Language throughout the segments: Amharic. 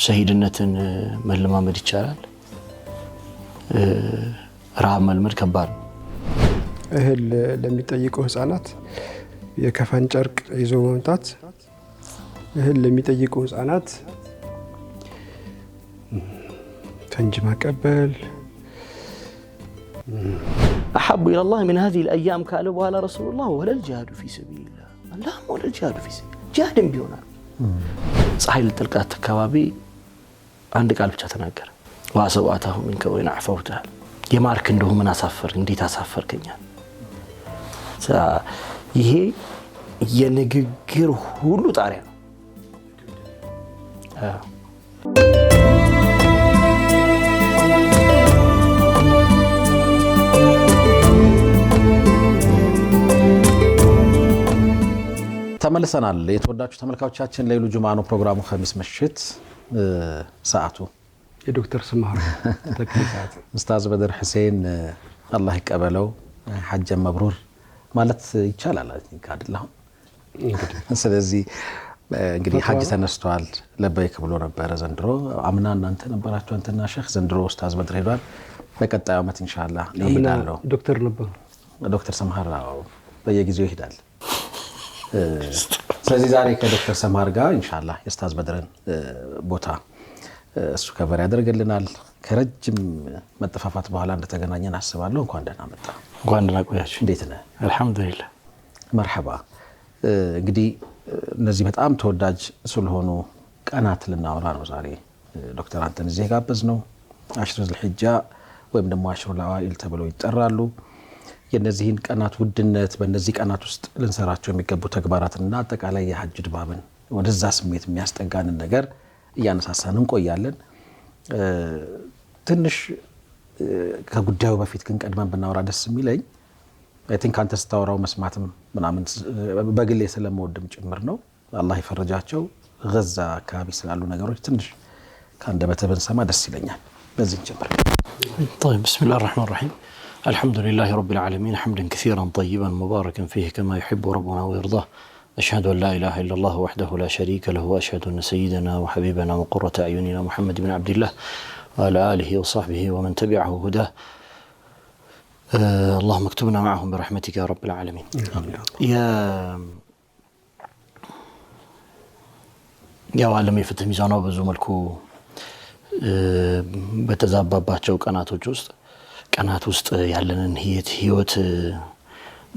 ሸሂድነትን መለማመድ ይቻላል ረሃብ መልመድ ከባድ ነው እህል ለሚጠይቁ ህፃናት የከፈን ጨርቅ ይዞ መምጣት እህል ለሚጠይቁ ህፃናት ፈንጅ ማቀበል أحب إلى الله من هذه الأيام قالوا ولا رسول الله ولا الجهاد في سبيل الله لا ولا الجهاد في سبيل جهاد بيونا صحيح التلقات كبابي عندك قال ብቻ ተናገረ واسواته منك وين عفوته የማርክ እንደው ምን አሳፈር እንዴት አሳፈርከኛል ይሄ የንግግር ሁሉ ጣሪያ ነው ተመልሰናል የተወዳጁ ተመልካቾቻችን ለይሉ ጁማ ነው ፕሮግራሙ ኸሚስ ምሽት ሰዓቱ የዶክተር ስማር ተከታታይ ኡስታዝ በድር ሁሴን አላህ ይቀበለው ሐጅ መብሩር ማለት ይቻላል አይደለም ስለዚህ እንግዲህ ሐጅ ተነስተዋል ለበይክ ብሎ ነበር ዘንድሮ አምና እናንተ ነበራችሁ አንተና ሼክ ዘንድሮ ኡስታዝ በድር ሄዷል በቀጣዩ አመት ኢንሻአላህ ይሄዳሉ ዶክተር ነበር ዶክተር ሰምሃራው በየጊዜው ይሄዳል ስለዚህ ዛሬ ከዶክተር ሰምሃር ጋር ኢንሻአላህ ኡስታዝ በድርን ቦታ እሱ ከበር ያደርግልናል ከረጅም መጠፋፋት በኋላ እንደተገናኘን አስባለሁ እንኳን ደህና መጣ እንኳን ደህና ቆያችሁ እንዴት ነህ አልহামዱሊላህ መርሐባ እንግዲህ እነዚህ በጣም ተወዳጅ ስለሆኑ ቀናት ልናወራ ነው ዛሬ ዶክተር አንተን እዚህ ጋበዝ ነው አሽሩ ዘልሂጃ ወይም ደግሞ አሽሩ ለዋኢል ተብለው ይጠራሉ የነዚህን ቀናት ውድነት በእነዚህ ቀናት ውስጥ ልንሰራቸው የሚገቡ ተግባራትና አጠቃላይ የሐጅ ድባብን ወደዛ ስሜት የሚያስጠጋን ነገር እያነሳሳን እንቆያለን ትንሽ ከጉዳዩ በፊት ግን ቀድመን ብናወራ ደስ የሚለኝ አይ ቲንክ አንተ ስታወራው መስማትም ምናምን በግሌ ስለምወድም ጭምር ነው አላህ ይፈርጃቸው ገዛ አካባቢ ስላሉ ነገሮች ትንሽ ካንደበተ ብንሰማ ደስ ይለኛል በዚህ ጭምር طيب بسم الله الرحمن الرحيم الحمد لله رب العالمين حمدا كثيرا طيبا مباركا فيه كما يحب ربنا ويرضاه أشهد أن لا إله إلا الله وحده لا شريك له وأشهد أن سيدنا وحبيبنا وقرة أعيننا محمد بن عبد الله وعلى آله وصحبه ومن تبعه هداه اللهم اكتبنا معهم برحمتك يا رب العالمين يا عالم يفتح ميزانه بزو ملكو በተዛባባቸው ቀናቶች ውስጥ ያለንን ህይወት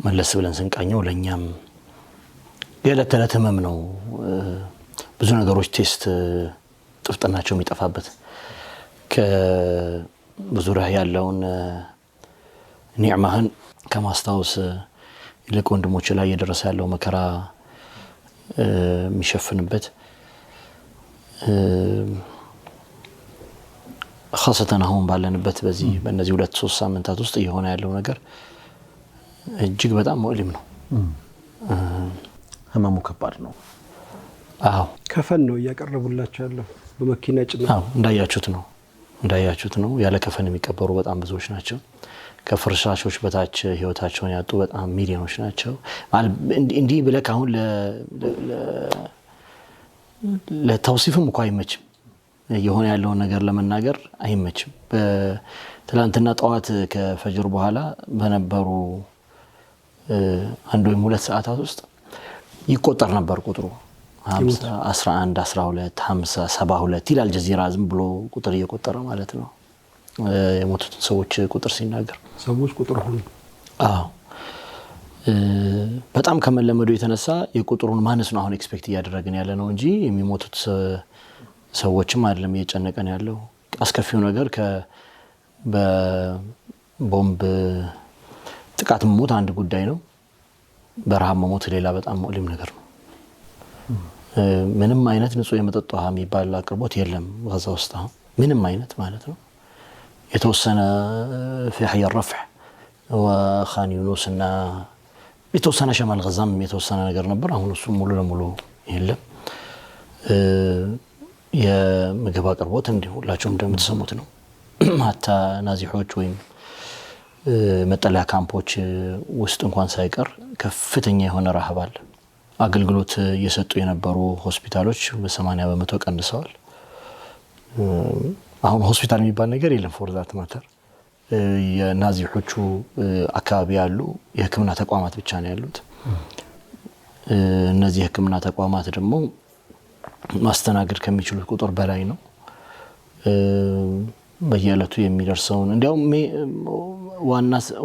መለስ ብለን ስንቃኘው ለኛም የዕለት ተዕለት ህመም ነው ብዙ ነገሮች ቴስት ጥፍጥናቸው የሚጠፋበት ከዙሪያ ያለውን ኒዕማህን ከማስታወስ ይልቅ ወንድሞች ላይ የደረሰ ያለው መከራ የሚሸፍንበት خاصة አሁን ባለንበት በእነዚህ 2-3 ሳምንታት ውስጥ የሆነ ያለው ነገር እጅግ በጣም ሙእሊም ነው ህመሙ ከባድ ነው አዎ ከፈን ነው ያቀርቡላችሁ ያለው በመኪና ጭነት አዎ እንዳያችሁት ነው ያለ ከፈን የሚቀበሩ በጣም ብዙዎች ናቸው ከፍርሻሾች በታች ህይወታቸውን ያጡ በጣም ሚሊዮኖች ናቸው እንዲህ ብለህ አሁን ለተውሲፍም እንኳን አይመችም የሆነ ያለው ነገር ለመናገር አይመችም በትላንትና ጧት ከፈጅር በኋላ በነበሩ አንድ ወይ 2 ሰዓታት ውስጥ ይቆጠር ነበር ቁጥሩ 50 11 12 50 72 ይላል ጀዚራ ዝም ብሎ ቁጥር እየቆጠረ ማለት ነው የሞቱት ሰዎች ቁጥር ሲናገር ሰዎች ቁጥር ሆነ አዎ በጣም ከመለመዱ የተነሳ የቁጥሩን ማነስ ነው አሁን ኤክስፔክት እያደረግን ያለ ነው እንጂ የሚሞቱት ሰዎችም አይደለም እየጨነቀን ያለው አስከፊው ነገር በቦምብ ጥቃት መሞት አንድ ጉዳይ ነው በረሃብ መሞት ሌላ በጣም ሙእሊም ነገር ነው ምንም አይነት ንጹህ የመጠጥ ውሃ የሚባል አቅርቦት የለም ጋዛ ውስጥ ምንም አይነት ማለት ነው የተወሰነ في حي الرفح وخان يونس እና የተወሰነ ሸማል ጋዛም የተወሰነ ነገር ነበር አሁን እሱ ሙሉ ለሙሉ የለም የምግብ አቅርቦት እንዲሁላችሁ እንደምትሰሙት ነው ማታ ናዚሖች ወይም መጠለያ ካምፖች ውስጥ እንኳን ሳይቀር ከፍተኛ የሆነ ረሃብ አለ አገልግሎት እየሰጡ የነበሩ ሆስፒታሎች በ80% ቀንሰዋል አሁን ሆስፒታል የሚባል ነገር የለም። ፎር ዛት ማተር የናዚሖቹ አካባቢ ያሉ የህክምና ተቋማት ብቻ ነው ያሉት። እነዚህ የህክምና ተቋማት ደግሞ ማስተናገድ ከሚችሉት ቁጥር በላይ ነው። በየዕለቱ የሚደርሰውን እንዲያውም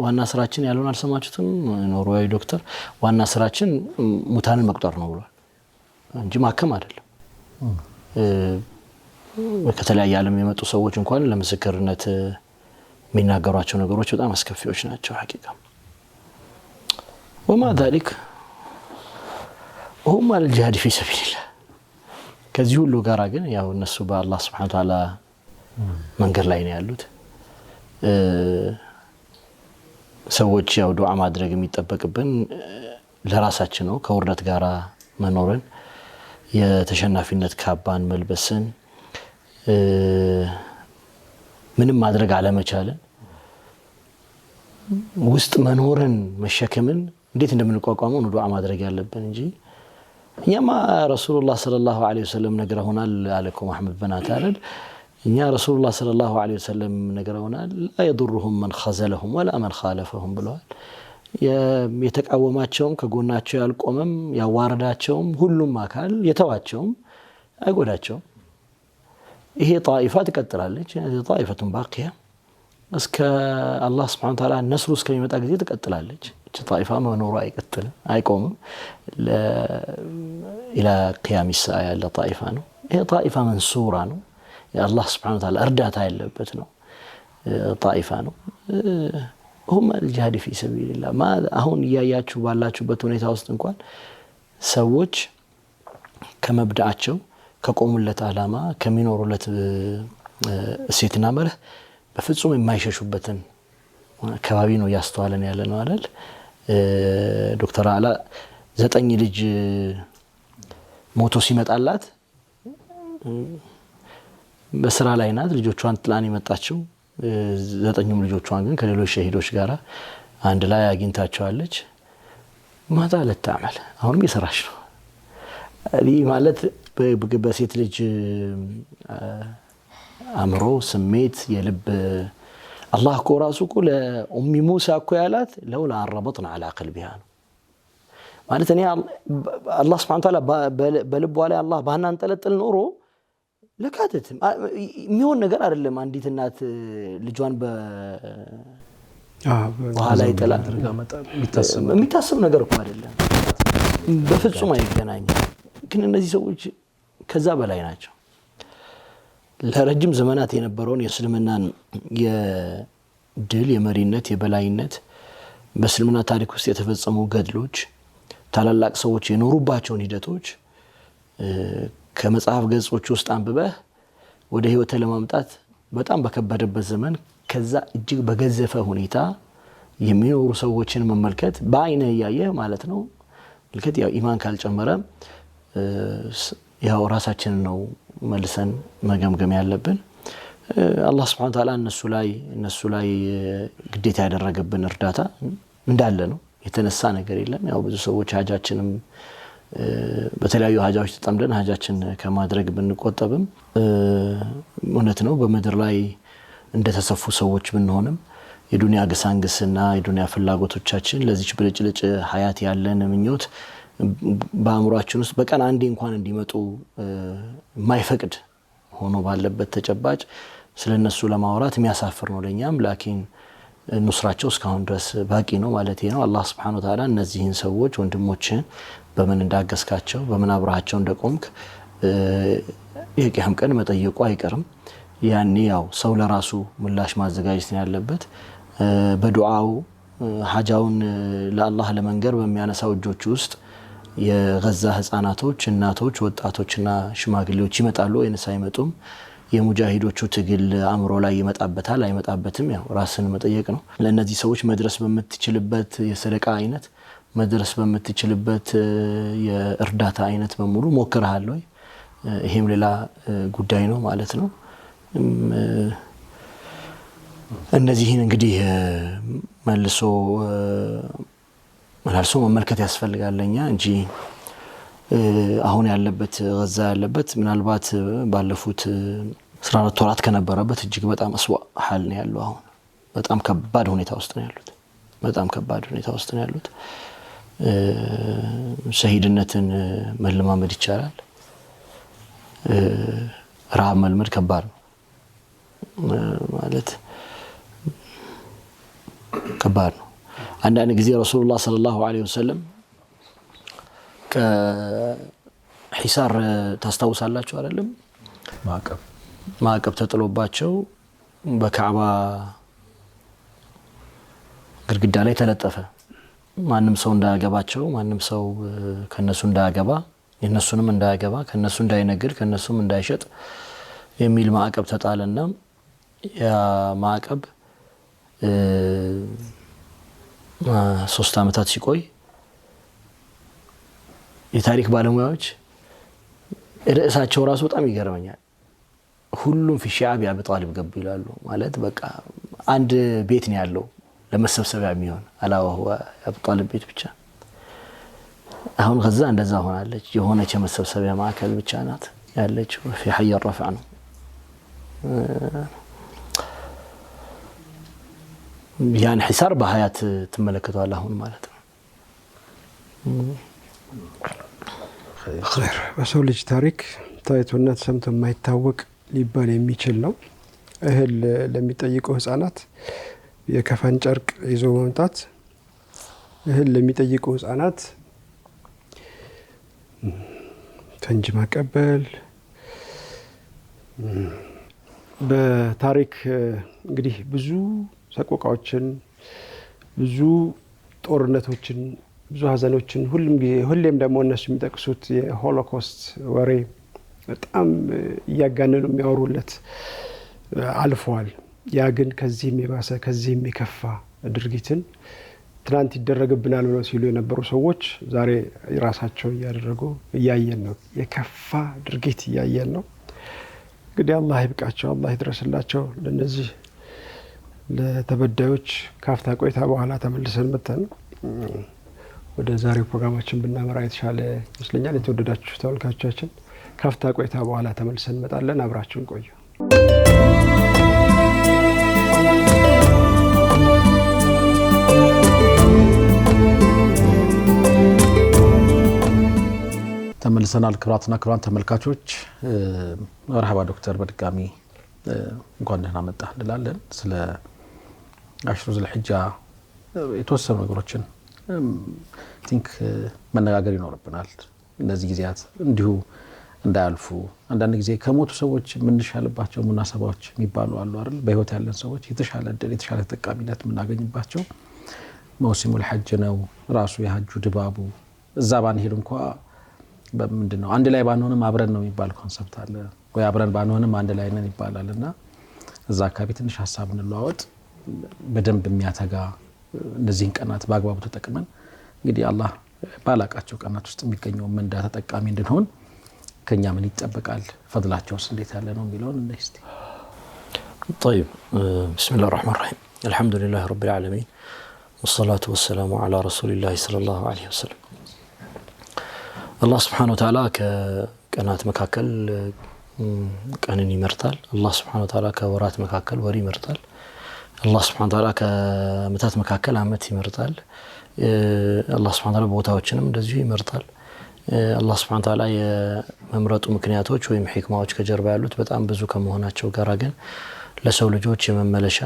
ዋና ስራችን ያለውን አልሰማችሁትም? ኖርዌያዊ ዶክተር ዋና ስራችን ሙታንን መቁጠር ነው ብሏል እንጂ ማከም አይደለም። ከተለያየ ዓለም የመጡ ሰዎች እንኳን ለምስክርነት የሚናገሯቸው ነገሮች በጣም አስከፊዎች ናቸው ሐቂቃ። ወማ ذلك هم الجهاد في سبيل الله። ከዚህ ሁሉ ጋራ ግን ያው እነሱ በአላህ Subhanahu Wa Ta'ala መንገድ ላይ ነው ያሉት። ሰዎች ያው ዱዓ ማድረግ የሚጠበቅብን ለራሳችን ነው። ከውርደት ጋራ መኖርን፣ የተሸናፊነት ካባን መልበስን፣ ምንም ማድረግ አለመቻልን፣ ውስጥ መኖርን መሸከምን እንዴት እንደምንቋቋመው ነው ዱዓ ማድረግ ያለብን እንጂ እኛማ ረሱላህ ሰለላሁ ዐለይሂ ወሰለም ነግረውናል አለኩም አህመድ በናታል። እኛ ረሱላህ ሰለላሁ ዐለይሂ ወሰለም ነግረውናል ላ يضرهم من خذلهم ولا من خالفهم ብለዋል። የተቃወማቸውም ከጎናቸው ያልቆመም ያዋረዳቸውም ሁሉም አካል የተዋቸውም አይጎዳቸውም። ይሄ ጣኢፋ ትቀጥላለች። ጣኢፈቱን ባቂያ እስከ አላህ Subhanahu Wa Ta'ala ነስሩ እስከሚመጣ ጊዜ ትቀጥላለች። እቺ ጣኢፋ መኖሩ አይቀጥልም አይቆምም። ኢላ ቂያም الساعه ያለ ጣኢፋ ነው። ይሄ ጣኢፋ መንሱራ ነው። የአላህ Subhanahu Wa Ta'ala እርዳታ ያለበት ነው። ጣኢፋ ነው። هم الجهاد في سبيل الله ما አሁን ያያችሁ ባላችሁበት ሁኔታ ውስጥ እንኳን ሰዎች ከመብዳቸው ከቆሙለት ዓላማ ከሚኖሩለት እሴትና መርህ በፍጹም የማይሸሹበትን አካባቢ ነው ያስተዋለን ያለ ነው አይደል? ዶክተር አላ 9 ልጅ ሞቶ ሲመጣላት በስራ ላይ ናት። ልጆቿን ጥላን የመጣችው 9ኙም ልጆቿን ግን ከሌሎች ሸሂዶች ጋር አንድ ላይ አግኝታቸዋለች። ማታ ለታመል አሁንም እየሰራች ነው። አሊ ማለት በሴት ልጅ አምሮ ስሜት የልብ አላህ እኮ ራሱ እኮ ለኡሚ ሙሳ እኮ ያላት ለውላ አረበጥና على قلبها ማለት እኔ አላህ Subhanahu Wa Ta'ala በልቧ ላይ አላህ ባናን ጠለጥል ኖሮ ለካተት የሚሆን ነገር አይደለም። አንዲት እናት ልጇን በኋላ ይጠላ የሚታሰብ ነገር እኮ አይደለም። በፍጹም አይገናኝም። ግን እነዚህ ሰዎች ከዛ በላይ ናቸው። ለረጅም ዘመናት የነበረውን የእስልምናን የድል የመሪነት የበላይነት በእስልምና ታሪክ ውስጥ የተፈጸሙ ገድሎች ታላላቅ ሰዎች የኖሩባቸውን ሂደቶች ከመጽሐፍ ገጾች ውስጥ አንብበህ ወደ ህይወት ለማምጣት በጣም በከበደበት ዘመን ከዛ እጅግ በገዘፈ ሁኔታ የሚኖሩ ሰዎችን መመልከት በአይነ ያየህ ማለት ነው። ልከት ያው ኢማን ካልጨመረ ያው ራሳችንን ነው መልሰን መገምገም ያለብን። አላህ Subhanahu Wa Ta'ala እነሱ ላይ ግዴታ ያደረገብን እርዳታ እንዳለ ነው። የተነሳ ነገር የለም። ያው ብዙ ሰዎች ሀጃችንም በተለያዩ ሀጃዎች ተጠምደን ሀጃችን ከማድረግ ብንቆጠብም እውነት ነው በመድር ላይ እንደተሰፉ ሰዎች ብንሆንም የዱንያ ግሳንግስና የዱንያ ፍላጎቶቻችን ለዚች ብልጭልጭ ሀያት ያለን ምኞት በአእምሯችን ውስጥ በቀን አንዴ እንኳን እንዲመጡ ማይፈቅድ ሆኖ ባለበት ተጨባጭ ስለነሱ ለማውራት የሚያሳፍር ነው ለኛም። ላኪን ኑስራቸው እስካሁን ድረስ ባቂ ነው ማለት ነው። አላህ Subhanahu Wa Ta'ala እነዚህን ሰዎች ወንድሞችን በምን እንዳገስካቸው በምን አብራቸው እንደቆምክ የቂያም ቀን መጠየቁ አይቀርም። ያኔ ያው ሰው ለራሱ ምላሽ ማዘጋጀት ያለበት በዱዓው ሐጃውን ለአላህ ለመንገር በሚያነሳው እጆች ውስጥ የገዛ ህፃናቶች እናቶች ወጣቶችና ሽማግሌዎች ይመጣሉ ወይስ አይመጡም? የሙጃሂዶቹ ትግል አምሮ ላይ ይመጣበታል አይመጣበትም? ያው ራስን መጠየቅ ነው። ለነዚህ ሰዎች መድረስ በምትችልበት የሰደቃ አይነት መድረስ በምትችልበት የእርዳታ አይነት በሙሉ ሞክረሃል ወይ? ይሄም ሌላ ጉዳይ ነው ማለት ነው። እነዚህን እንግዲህ መልሶ መመልከት ያስፈልጋለኛ እንጂ አሁን ያለበት ገዛ ያለበት ምናልባት ባለፉት 14 ወራት ከነበረበት እጅግ በጣም አስዋ ሐል ነው ያለው። አሁን በጣም ከባድ ሁኔታ ውስጥ ነው ያሉት። በጣም ከባድ ሁኔታ ውስጥ ነው ያሉት። ሸሂድነትን መለማመድ ይቻላል። ረሃብ መልመድ ከባድ ነው ማለት ከባድ ነው። አንዳንድ ጊዜ ረሱላህ ሰለላሁ ዐለይሂ ወሰለም ከሒሳር ታስታውሳላችሁ አይደለም? ማዕቀብ ተጥሎባቸው በካዕባ ግድግዳ ላይ ተለጠፈ። ማንም ሰው እንዳያገባቸው፣ ማንም ሰው ከነሱ እንዳያገባ፣ የነሱንም እንዳያገባ፣ ከነሱ እንዳይነግድ፣ ከነሱም እንዳይሸጥ የሚል ማዕቀብ ተጣለና ያ ማዕቀብ 3 ዓመታት ሲቆይ የታሪክ ባለሙያዎች ርዕሳቸው ራሱ በጣም ይገርመኛል። ሁሉም في شعب أبي طالب ገቡ ይላሉ። ማለት በቃ አንድ ቤት ነው ያለው ለመሰብሰቢያ የሚሆን አላህ هو أبي طالب ቤት ብቻ። አሁን ገዛ እንደዛ ሆናለች። የሆነች መሰብሰቢያ ማዕከል ብቻ ናት ያለች في حي الرفع ነው። ያን ሒሳር በሀያት ተመለከቷል አሁን ማለት ነው። ኸይር በሰው ልጅ ታሪክ ታይቶና ተሰምቶ የማይታወቅ ሊባል የሚችል ነው። እህል ለሚጠይቁ ህፃናት የከፈን ጨርቅ ይዞ መምጣት፣ እህል ለሚጠይቁ ህፃናት ፈንጅ ማቀበል። በታሪክ እንግዲህ ብዙ ሰቆቃዎችን፣ ብዙ ጦርነቶችን፣ ብዙ ሀዘኖችን ሁሌም ደግሞ እነሱ የሚጠቅሱት የሆሎኮስት ወሬ በጣም እያጋነኑ የሚያወሩለት አልፈዋል። ያ ግን ከዚህም የባሰ ከዚህም የከፋ ድርጊትን ትናንት ይደረግብናል ብለው ሲሉ የነበሩ ሰዎች ዛሬ ራሳቸው እያደረጉ እያየን ነው። የከፋ ድርጊት እያየን ነው። እንግዲህ አላህ ይብቃቸው፣ አላህ ይድረስላቸው ለነዚህ ለተበዳዮች። ካፍታ ቆይታ በኋላ ተመልሰን መተን ወደ ዛሬው ፕሮግራማችን ብናመራ የተሻለ ይመስለኛል። የተወደዳችሁ ተመልካቾቻችን ካፍታ ቆይታ በኋላ ተመልሰን እንመጣለን። አብራችሁን ቆዩ። ተመልሰናል። ክቡራትና ክቡራን ተመልካቾች መርሐባ ዶክተር በድጋሚ እንኳን ደህና መጣህ እንላለን። ስለ አሽሩ ዙልሒጃ የተወሰኑ ነገሮችን ቲንክ መነጋገር ይኖርብናል። እነዚህ ጊዜያት እንዲሁ እንዳያልፉ አንዳንድ ጊዜ ከሞቱ ሰዎች የምንሻልባቸው ሙናሰባዎች የሚባሉ አሉ አይደል? በህይወት ያለን ሰዎች የተሻለ እድል የተሻለ ተጠቃሚነት የምናገኝባቸው መውሲሙል ሐጅ ነው። ራሱ የሐጁ ድባቡ እዛ ባንሄድ እንኳ በምንድነው አንድ ላይ ባንሆንም አብረን ነው የሚባል ኮንሰፕት አለ ወይ? አብረን ባንሆንም አንድ ላይ ነን ይባላልና እዛ አካባቢ ትንሽ ሀሳብ እንለዋወጥ። በደንብ የሚያተጋ እነዚህን ቀናት በአግባቡ ተጠቅመን እንግዲህ አላህ ባላቃቸው ቀናት ውስጥ የሚገኘው መንዳ ተጠቃሚ እንድንሆን ከኛ ምን ይጠበቃል? ፈድላቸውስ እንዴት ያለ ነው የሚለውን እንስቲ። طيب بسم الله الرحمن الرحيم الحمد لله رب العالمين والصلاة والسلام على رسول الله صلى الله عليه وسلم الله سبحانه وتعالى كقنات مكاكل ቀንን ይመርጣል። አላህ Subhanahu Wa Ta'ala ከወራት መካከል ወር ይመርጣል። አላህ Subhanahu Wa Ta'ala ከዓመታት መካከል ዓመት ይመርጣል። አላህ Subhanahu Wa Ta'ala ቦታዎችንም እንደዚሁ ይመርጣል። አላህ Subhanahu Wa Ta'ala የመምረጡ ምክንያቶች ወይም ሂክማዎች ከጀርባ ያሉት በጣም ብዙ ከመሆናቸው ጋር ግን ለሰው ልጆች የመመለሻ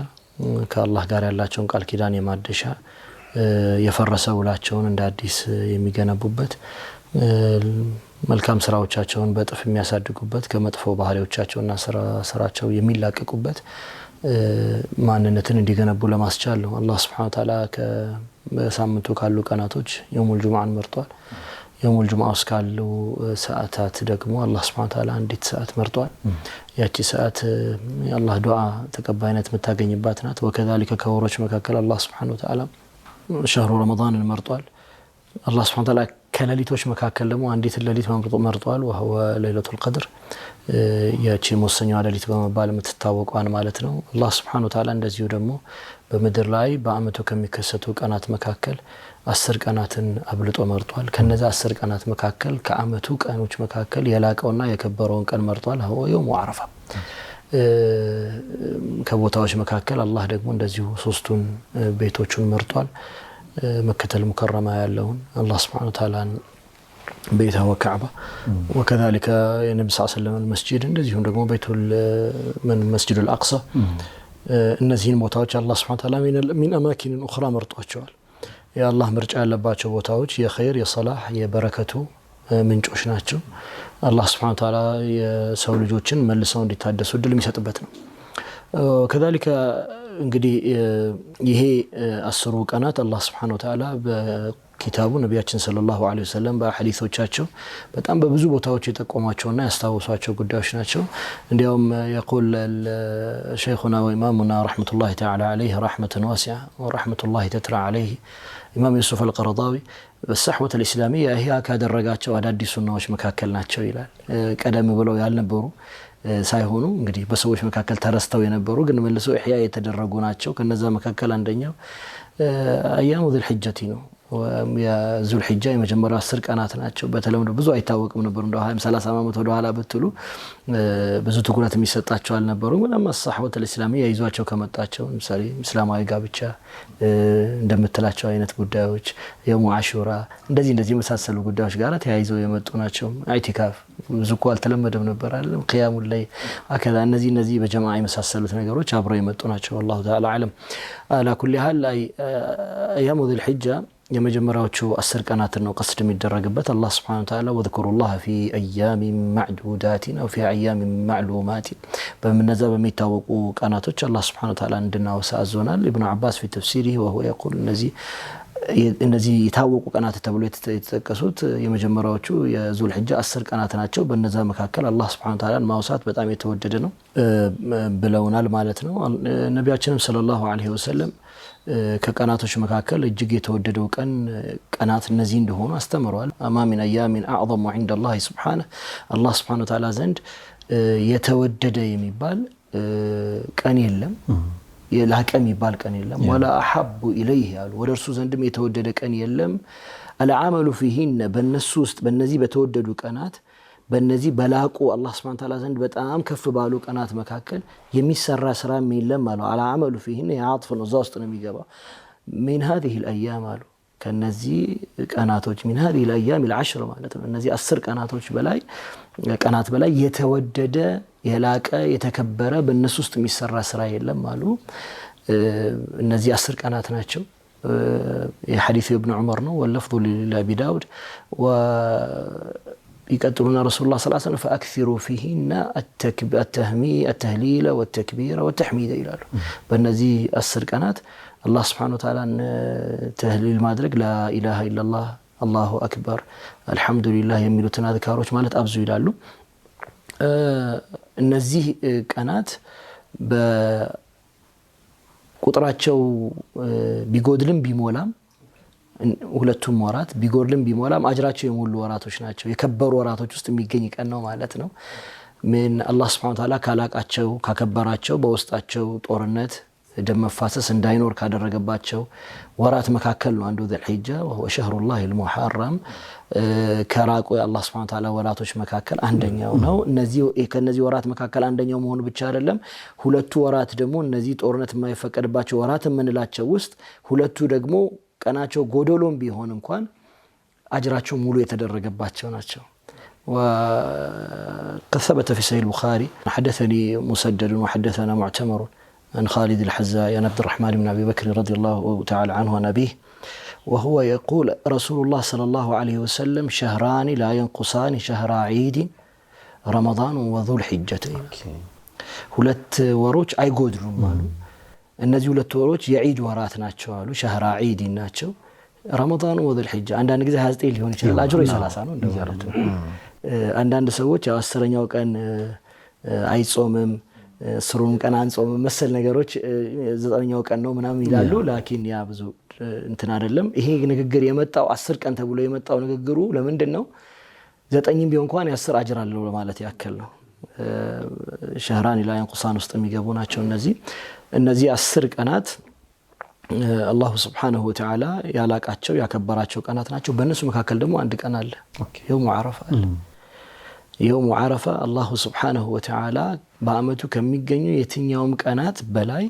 ከአላህ ጋር ያላቸውን ቃል ኪዳን የማደሻ የፈረሰ ውላቸውን እንደ አዲስ የሚገነቡበት መልካም ስራዎቻቸውን በጥፍ የሚያሳድጉበት ከመጥፎ ባህሪዎቻቸውና ስራቸው የሚላቀቁበት ማንነትን እንዲገነቡ ለማስቻል ነው። አላህ Subhanahu Wa Ta'ala በሳምንቱ ካሉ ቀናቶች የውሙል ጁምዓን መርጧል። የውሙል ጁምዓ ውስጥ ካሉ ሰዓታት ደግሞ አላህ Subhanahu Wa Ta'ala አንዲት ሰዓት መርጧል። ያቺ ሰዓት የአላህ ዱዓ ተቀባይነት የምታገኝባት ናት። ወከዛሊከ ከወሮች መካከል አላህ Subhanahu Wa Ta'ala ሸህሩ ረመዳንን መርጧል። አላህ Subhanahu Wa Ta'ala ከሌሊቶች መካከል ደግሞ አንዲት ሌሊት መርጧል። ወهو ليلة القدر ያቺ ሞሰኛዋ ሌሊት በመባል የምትታወቀዋን ማለት ነው። አላህ Subhanahu Wa Ta'ala እንደዚሁ ደግሞ በምድር ላይ በአመቱ ከሚከሰቱ ቀናት መካከል 10 ቀናትን አብልጦ መርጧል። ከነዛ 10 ቀናት መካከል ከአመቱ ቀኖች መካከል የላቀውና የከበረውን ቀን መርጧል። هو يوم عرفة ከቦታዎች መካከል አላህ ደግሞ እንደዚሁ ሶስቱን ቤቶቹን መርጧል። መከተል ሙከረማ ያለውን አላህ Subhanahu Wa Ta'ala بيتها وكعبة وكذلك النبي صلى الله عليه وسلم المسجد እንደዚሁም ደግሞ ቤቱል من مسجد الأقصى እነዚህን ቦታዎች አላህ Subhanahu Wa Ta'ala من أماكن أخرى መርጧቸዋል። የአላህ ምርጫ ያለባቸው ቦታዎች የኸይር የሰላህ የበረከቱ ምንጮች ናቸው። አላህ Subhanahu Wa Ta'ala የሰው ልጆችን መልሰው እንዲታደሱ እድል የሚሰጥበት ነው። كذلك እንግዲህ ይሄ 10 ቀናት አላህ Subhanahu Wa Ta'ala በኪታቡ ነቢያችን ሰለላሁ ዐለይሂ ወሰለም በሐዲሶቻቸው በጣም በብዙ ቦታዎች የጠቆሟቸውና ያስታወሷቸው ጉዳዮች ናቸው። እንዲያውም يقول شيخنا وإمامنا رحمة الله تعالى عليه رحمة واسعة ورحمة الله تترى عليه ኢማም ዩሱፍ አልቀረዳዊ በሰህወት الاسلاميه ይሄ ካደረጋቸው አዳዲስ ሱናዎች መካከል ናቸው ይላል። ቀደም ብለው ያልነበሩ ሳይሆኑ እንግዲህ በሰዎች መካከል ተረስተው የነበሩ ግን መልሶ ኢህያ የተደረጉ ናቸው። ከነዛ መካከል አንደኛው አያሙ ذل حجة ነው። የዙል ሒጃ የመጀመሪያው 10 ቀናት ናቸው። በተለምዶ ብዙ አይታወቅም ነበር። እንደው 20-30 ዓመት ወደ ኋላ ብትሉ ብዙ ትኩረት የሚሰጣቸው አልነበሩም። ምንም ሰህወት الاسلاميه ይዟቸው ከመጣቸው ለምሳሌ እስላማዊ ጋብቻ እንደምትላቸው አይነት ጉዳዮች የሙ አሹራ እንደዚህ መሳሰሉ ጉዳዮች ጋር ተያይዘው የመጡ ናቸው። ኢዕቲካፍ ብዙ እኮ አልተለመደም ነበር አይደል? ቂያሙል ላይ አከዛ እነዚህ በጀማዓ የመሳሰሉት ነገሮች አብረው የመጡ ናቸው። والله تعالى اعلم على كل حال ايام ذي الحجه የመጀመሪያዎቹ 10 ቀናት ነው ቀስድ የሚደረግበት። አላህ Subhanahu Wa Ta'ala وذكروا الله في ايام معدودات او في ايام معلومات በመነዛ በሚታወቁ ቀናቶች አላህ Subhanahu Wa Ta'ala እንድናወሳ አዞናል። ኢብኑ አባስ في تفسيره وهو يقول እነዚህ የታወቁ ቀናት ተብሎ የተጠቀሱት የመጀመሪያዎቹ የዙል ሒጃ 10 ቀናት ናቸው። በእነዛ መካከል አላህ Subhanahu Wa Ta'ala ማውሳት በጣም የተወደደ ነው ብለውናል ማለት ነው። ነቢያችንም ሰለላሁ ዐለይሂ ወሰለም ከቀናቶች መካከል እጅግ የተወደደው ቀናት እነዚህ እንደሆኑ አስተምረዋል። አማሚን አያሚን አዕظሙ عند الله سبحانه አላህ Subhanahu Wa Ta'ala ዘንድ የተወደደ የሚባል ቀን የለም፣ የላቀ የሚባል ቀን የለም። ولا احب اليه ያሉ ወደ እርሱ ዘንድም የተወደደ ቀን የለም። العمل فيهن በእነሱ ውስጥ በእነዚህ በተወደዱ ቀናት በእነዚህ በላቁ አላህ Subhanahu Wa Ta'ala ዘንድ በጣም ከፍ ባሉ ቀናት መካከል የሚሰራ ስራም የለም ማለት ነው። العمل فيهن ያጥፍ ነው፣ እዛ ውስጥ ነው የሚገባው። من هذه الايام አሉ ከነዚህ ቀናቶች من هذه الايام العشر ማለት ነው። እነዚህ 10 ቀናት በላይ የተወደደ የላቀ የተከበረ በእነሱ ውስጥ የሚሰራ ስራ የለም አሉ። እነዚህ 10 ቀናት ናቸው። የሐዲስ ኢብኑ ዑመር ነው። ወለፍዙ ለአቢ ዳውድ يقتلون رسول الله صلى الله عليه وسلم فأكثروا فيهن التهليل والتكبير والتحميد إلى بنزي 10 ቀናት الله سبحانه وتعالى تهليل ማድረግ لا إله إلا الله الله أكبر الحمد لله የሚሉትን አዝካሮች ማለት አብዙ ይላሉ። እነዚህ ቀናት በቁጥራቸው ቢጎድልም ቢሞላም ሁለቱም ወራት ቢጎድልም ቢሞላም አጅራቸው የሞሉ ወራቶች ናቸው። የከበሩ ወራቶች ውስጥ የሚገኝ ቀን ነው ማለት ነው። ምን አላህ Subhanahu Wa Ta'ala ካላቃቸው ካከበራቸው በውስጣቸው ጦርነት ደም መፋሰስ እንዳይኖር ካደረገባቸው ወራት መካከል ነው አንዱ ذل حجة وهو شهر الله المحرم ከራቁ የአላህ Subhanahu Wa Ta'ala ወራቶች መካከል አንደኛው ነው። ከነዚህ ወራት መካከል አንደኛው መሆኑ ብቻ አይደለም፣ ሁለቱ ወራት ደግሞ እነዚህ ጦርነት የማይፈቀድባቸው ወራት የምንላቸው ውስጥ ሁለቱ ደግሞ ቀናቸው ጎዶሎም ቢሆን እንኳን አጅራቸው ሙሉ የተደረገባቸው ናቸው። وقد ثبت في صحيح البخاري حدثني مسدد وحدثنا معتمر عن خالد الحذاء عن عبد الرحمن بن أبي بكر رضي الله تعالى عنه عن أبيه وهو يقول رسول الله صلى الله عليه وسلم شهران لا ينقصان شهر عيد رمضان وذو الحجة ሁለት ወሮች አይጎድሉም አሉ። እነዚህ ሁለት ወሮች የዒድ ወራት ናቸው አሉ። ሸህራ ዒድ ናቸው። ረመዳን ወذل حجة አንዳንድ ጊዜ 29 ሊሆን ይችላል፣ አጅሩ 30 ነው እንደማለት ነው። አንዳንድ ሰዎች 10ኛው ቀን አይጾምም፣ 10ሩን ቀን አንጾምም መሰል ነገሮች 9ኛው ቀን ነው ምናምን ይላሉ። ላኪን ያ ብዙ እንትን አይደለም። ይሄ ንግግር የመጣው 10 ቀን ተብሎ የመጣው ንግግሩ ለምንድን ነው? 9ም ቢሆን እንኳን የ10 አጅር አለው ለማለት ያክል ነው። ሸህራን ላ ينقصان ውስጥ የሚገቡ ናቸው። እነዚህ 10 ቀናት አላሁ Subhanahu Wa Ta'ala ያላቃቸው ያከበራቸው ቀናት ናቸው። በእነሱ መካከል ደግሞ አንድ ቀን አለ፣ የውሙ ዓረፋ አለ። የውሙ ዓረፋ አላሁ ስብሓነሁ ወተዓላ በአመቱ ከሚገኙ የትኛውም ቀናት በላይ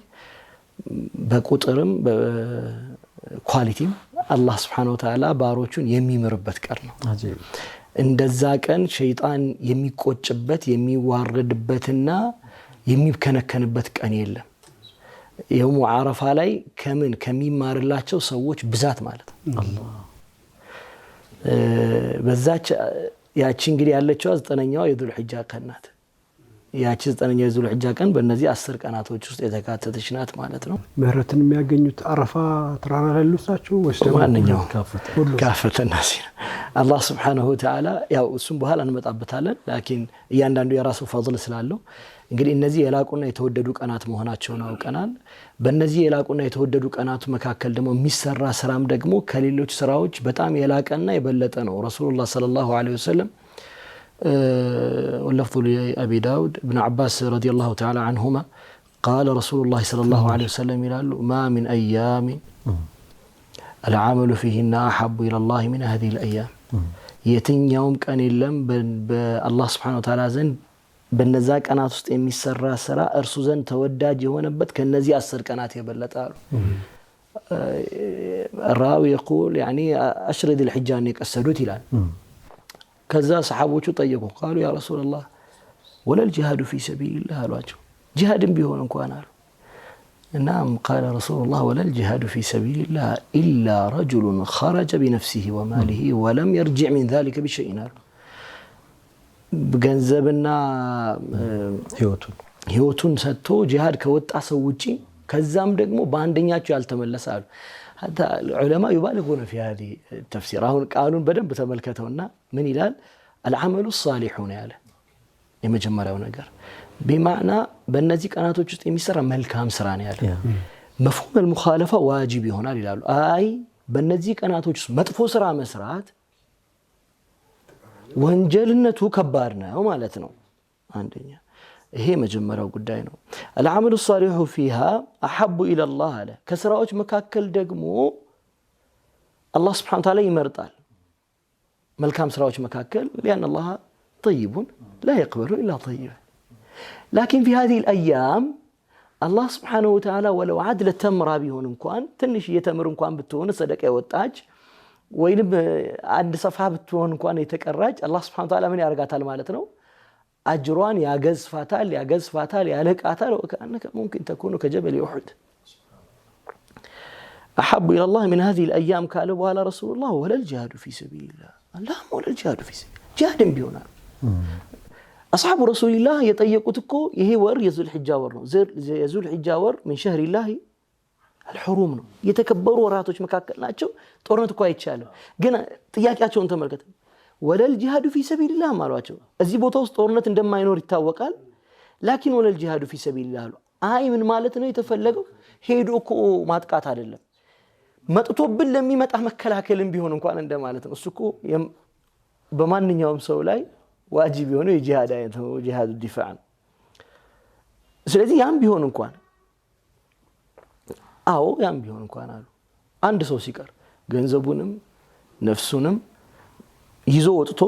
በቁጥርም በኳሊቲም አላህ ስብሓነሁ ወተዓላ ባሮቹን የሚምርበት ቀን ነው። እንደዛ ቀን ሸይጣን የሚቆጭበት የሚዋረድበትና የሚከነከንበት ቀን የለም። የውሙ ዓረፋ ላይ ከሚማርላቸው ሰዎች ብዛት ማለት ነው። በዛች ያቺ እንግዲህ ያለችው 9ኛው የዙል ሒጃ ቀን ናት። ያቺ 9ኛው የዙል ሒጃ ቀን በእነዚህ 10 ቀናቶች ውስጥ የተካተተች ናት ማለት ነው። ምህረትን የሚያገኙት አረፋ ተራራ ላይ ልውሳችሁ ወይስ ደግሞ ማንኛው ካፈተና ሲል አላህ Subhanahu Wa Ta'ala ያው እሱም በኋላ እንመጣበታለን። ላኪን እያንዳንዱ የራሱ ፈضል ስላለው እንግዲህ እነዚህ የላቁና የተወደዱ ቀናት መሆናቸውን አውቀናል። በእነዚህ የላቁና የተወደዱ ቀናቱ መካከል ደግሞ የሚሰራ ስራም ደግሞ ከሌሎች ስራዎች በጣም የላቀና የበለጠ ነው። ረሱላህ ሰለላሁ ዐለይሂ ወሰለም واللفظ لأبي داود ابن عباس رضي الله تعالى عنهما قال رسول الله صلى الله عليه وسلم ما من أيام العمل فيهن أحب إلى الله من هذه الأيام يتن يوم كان يلم بالله سبحانه وتعالى زين بالنزاك أنا تستمي السر سرا أرسوزن توداج ونبت كالنزي أسر كانت يبلتار الراوي يقول يعني أشرد الحجاني كالسدوت الآن كذا صحابوቹ ጠየቁ قالوا يا رسول الله ولا الجهاد في سبيل الله አሏቸው ጂሃድ ቢሆን እንኳን አሉ نعم قال رسول الله ولا الجهاد في سبيل الله إلا رجل خرج بنفسه وماله ولم يرجع من ذلك بشيء በገንዘብና ህይወቱን ሰጥቶ ጂሃድ ከወጣ ሰው ውጪ ከዛም ደግሞ በአንደኛቸው ያልተመለሰ አሉ حتى العلماء يبالغون في هذه التفسير هون قالون بدن بتملكتونا من يلال العمل الصالحون ያለ የመጀመሪያው ነገር بمعنى በእነዚህ ቀናቶች ውስጥ የሚሰራ መልካም ስራ ነው ያለ مفهوم المخالفه واجب ይሆናል ይላሉ አይ በእነዚህ ቀናቶች ውስጥ መጥፎ ስራ መስራት ወንጀልነቱ ከባድ ነው ማለት ነው አንደኛ ይሄ መጀመሪያው ጉዳይ ነው العمل الصالح فيها احب الى الله አለ ከስራዎች መካከል ደግሞ አላህ Subhanahu Wa Ta'ala ይመርጣል መልካም ስራዎች መካከል لان الله طيب لا يقبل الا طيبا لكن في هذه الايام الله Subhanahu Wa Ta'ala ولو عدل تمر ቢሆን እንኳን ትንሽ የተምር እንኳን ብትሆን ሰደቃ ይወጣች ወይንም አንድ ሰፋ ብትሆን እንኳን የተቀራጭ አላህ Subhanahu Wa Ta'ala ምን ያርጋታል ማለት ነው أجران يغزفاتال يالقاتال وكأنك ممكن تكون كجبل أحد أحب إلى الله من هذه الأيام قالوا ولا رسول الله ولا الجهاد في سبيل الله لا ولا الجهاد في سبيل جهاد بيونا أصحاب رسول الله يطيقوتكو يهي ور يزول الحجة ور يزول الحجة ور من شهر الله الحروم ነው የተከበሩ ወራቶች መካከል ናቸው ጦርነቱ አይቻልም ግን ጥያቄያቸውን ተመልከቱ ወለል ጂሃዱ ፊ ሰቢልላህ ማሏቸው እዚህ ቦታ ውስጥ ጦርነት እንደማይኖር ይታወቃል ላኪን ወለል ጂሃዱ ፊ ሰቢልላህ አይ ምን ማለት ነው የተፈለገው ሄዶኮ ማጥቃት አይደለም መጥቶብን ለሚመጣ መከላከልም ቢሆን እንኳን እንደማለት ነው እሱኮ በማንኛውም ሰው ላይ ዋጅብ የሆነ የጂሃድ አይነት ነው ጂሃዱ ዲፋዕ ስለዚህ ያም ቢሆን እንኳን አዎ ያም ቢሆን እንኳን አሉ አንድ ሰው ሲቀር ገንዘቡንም ነፍሱንም ይዞ ወጥቶ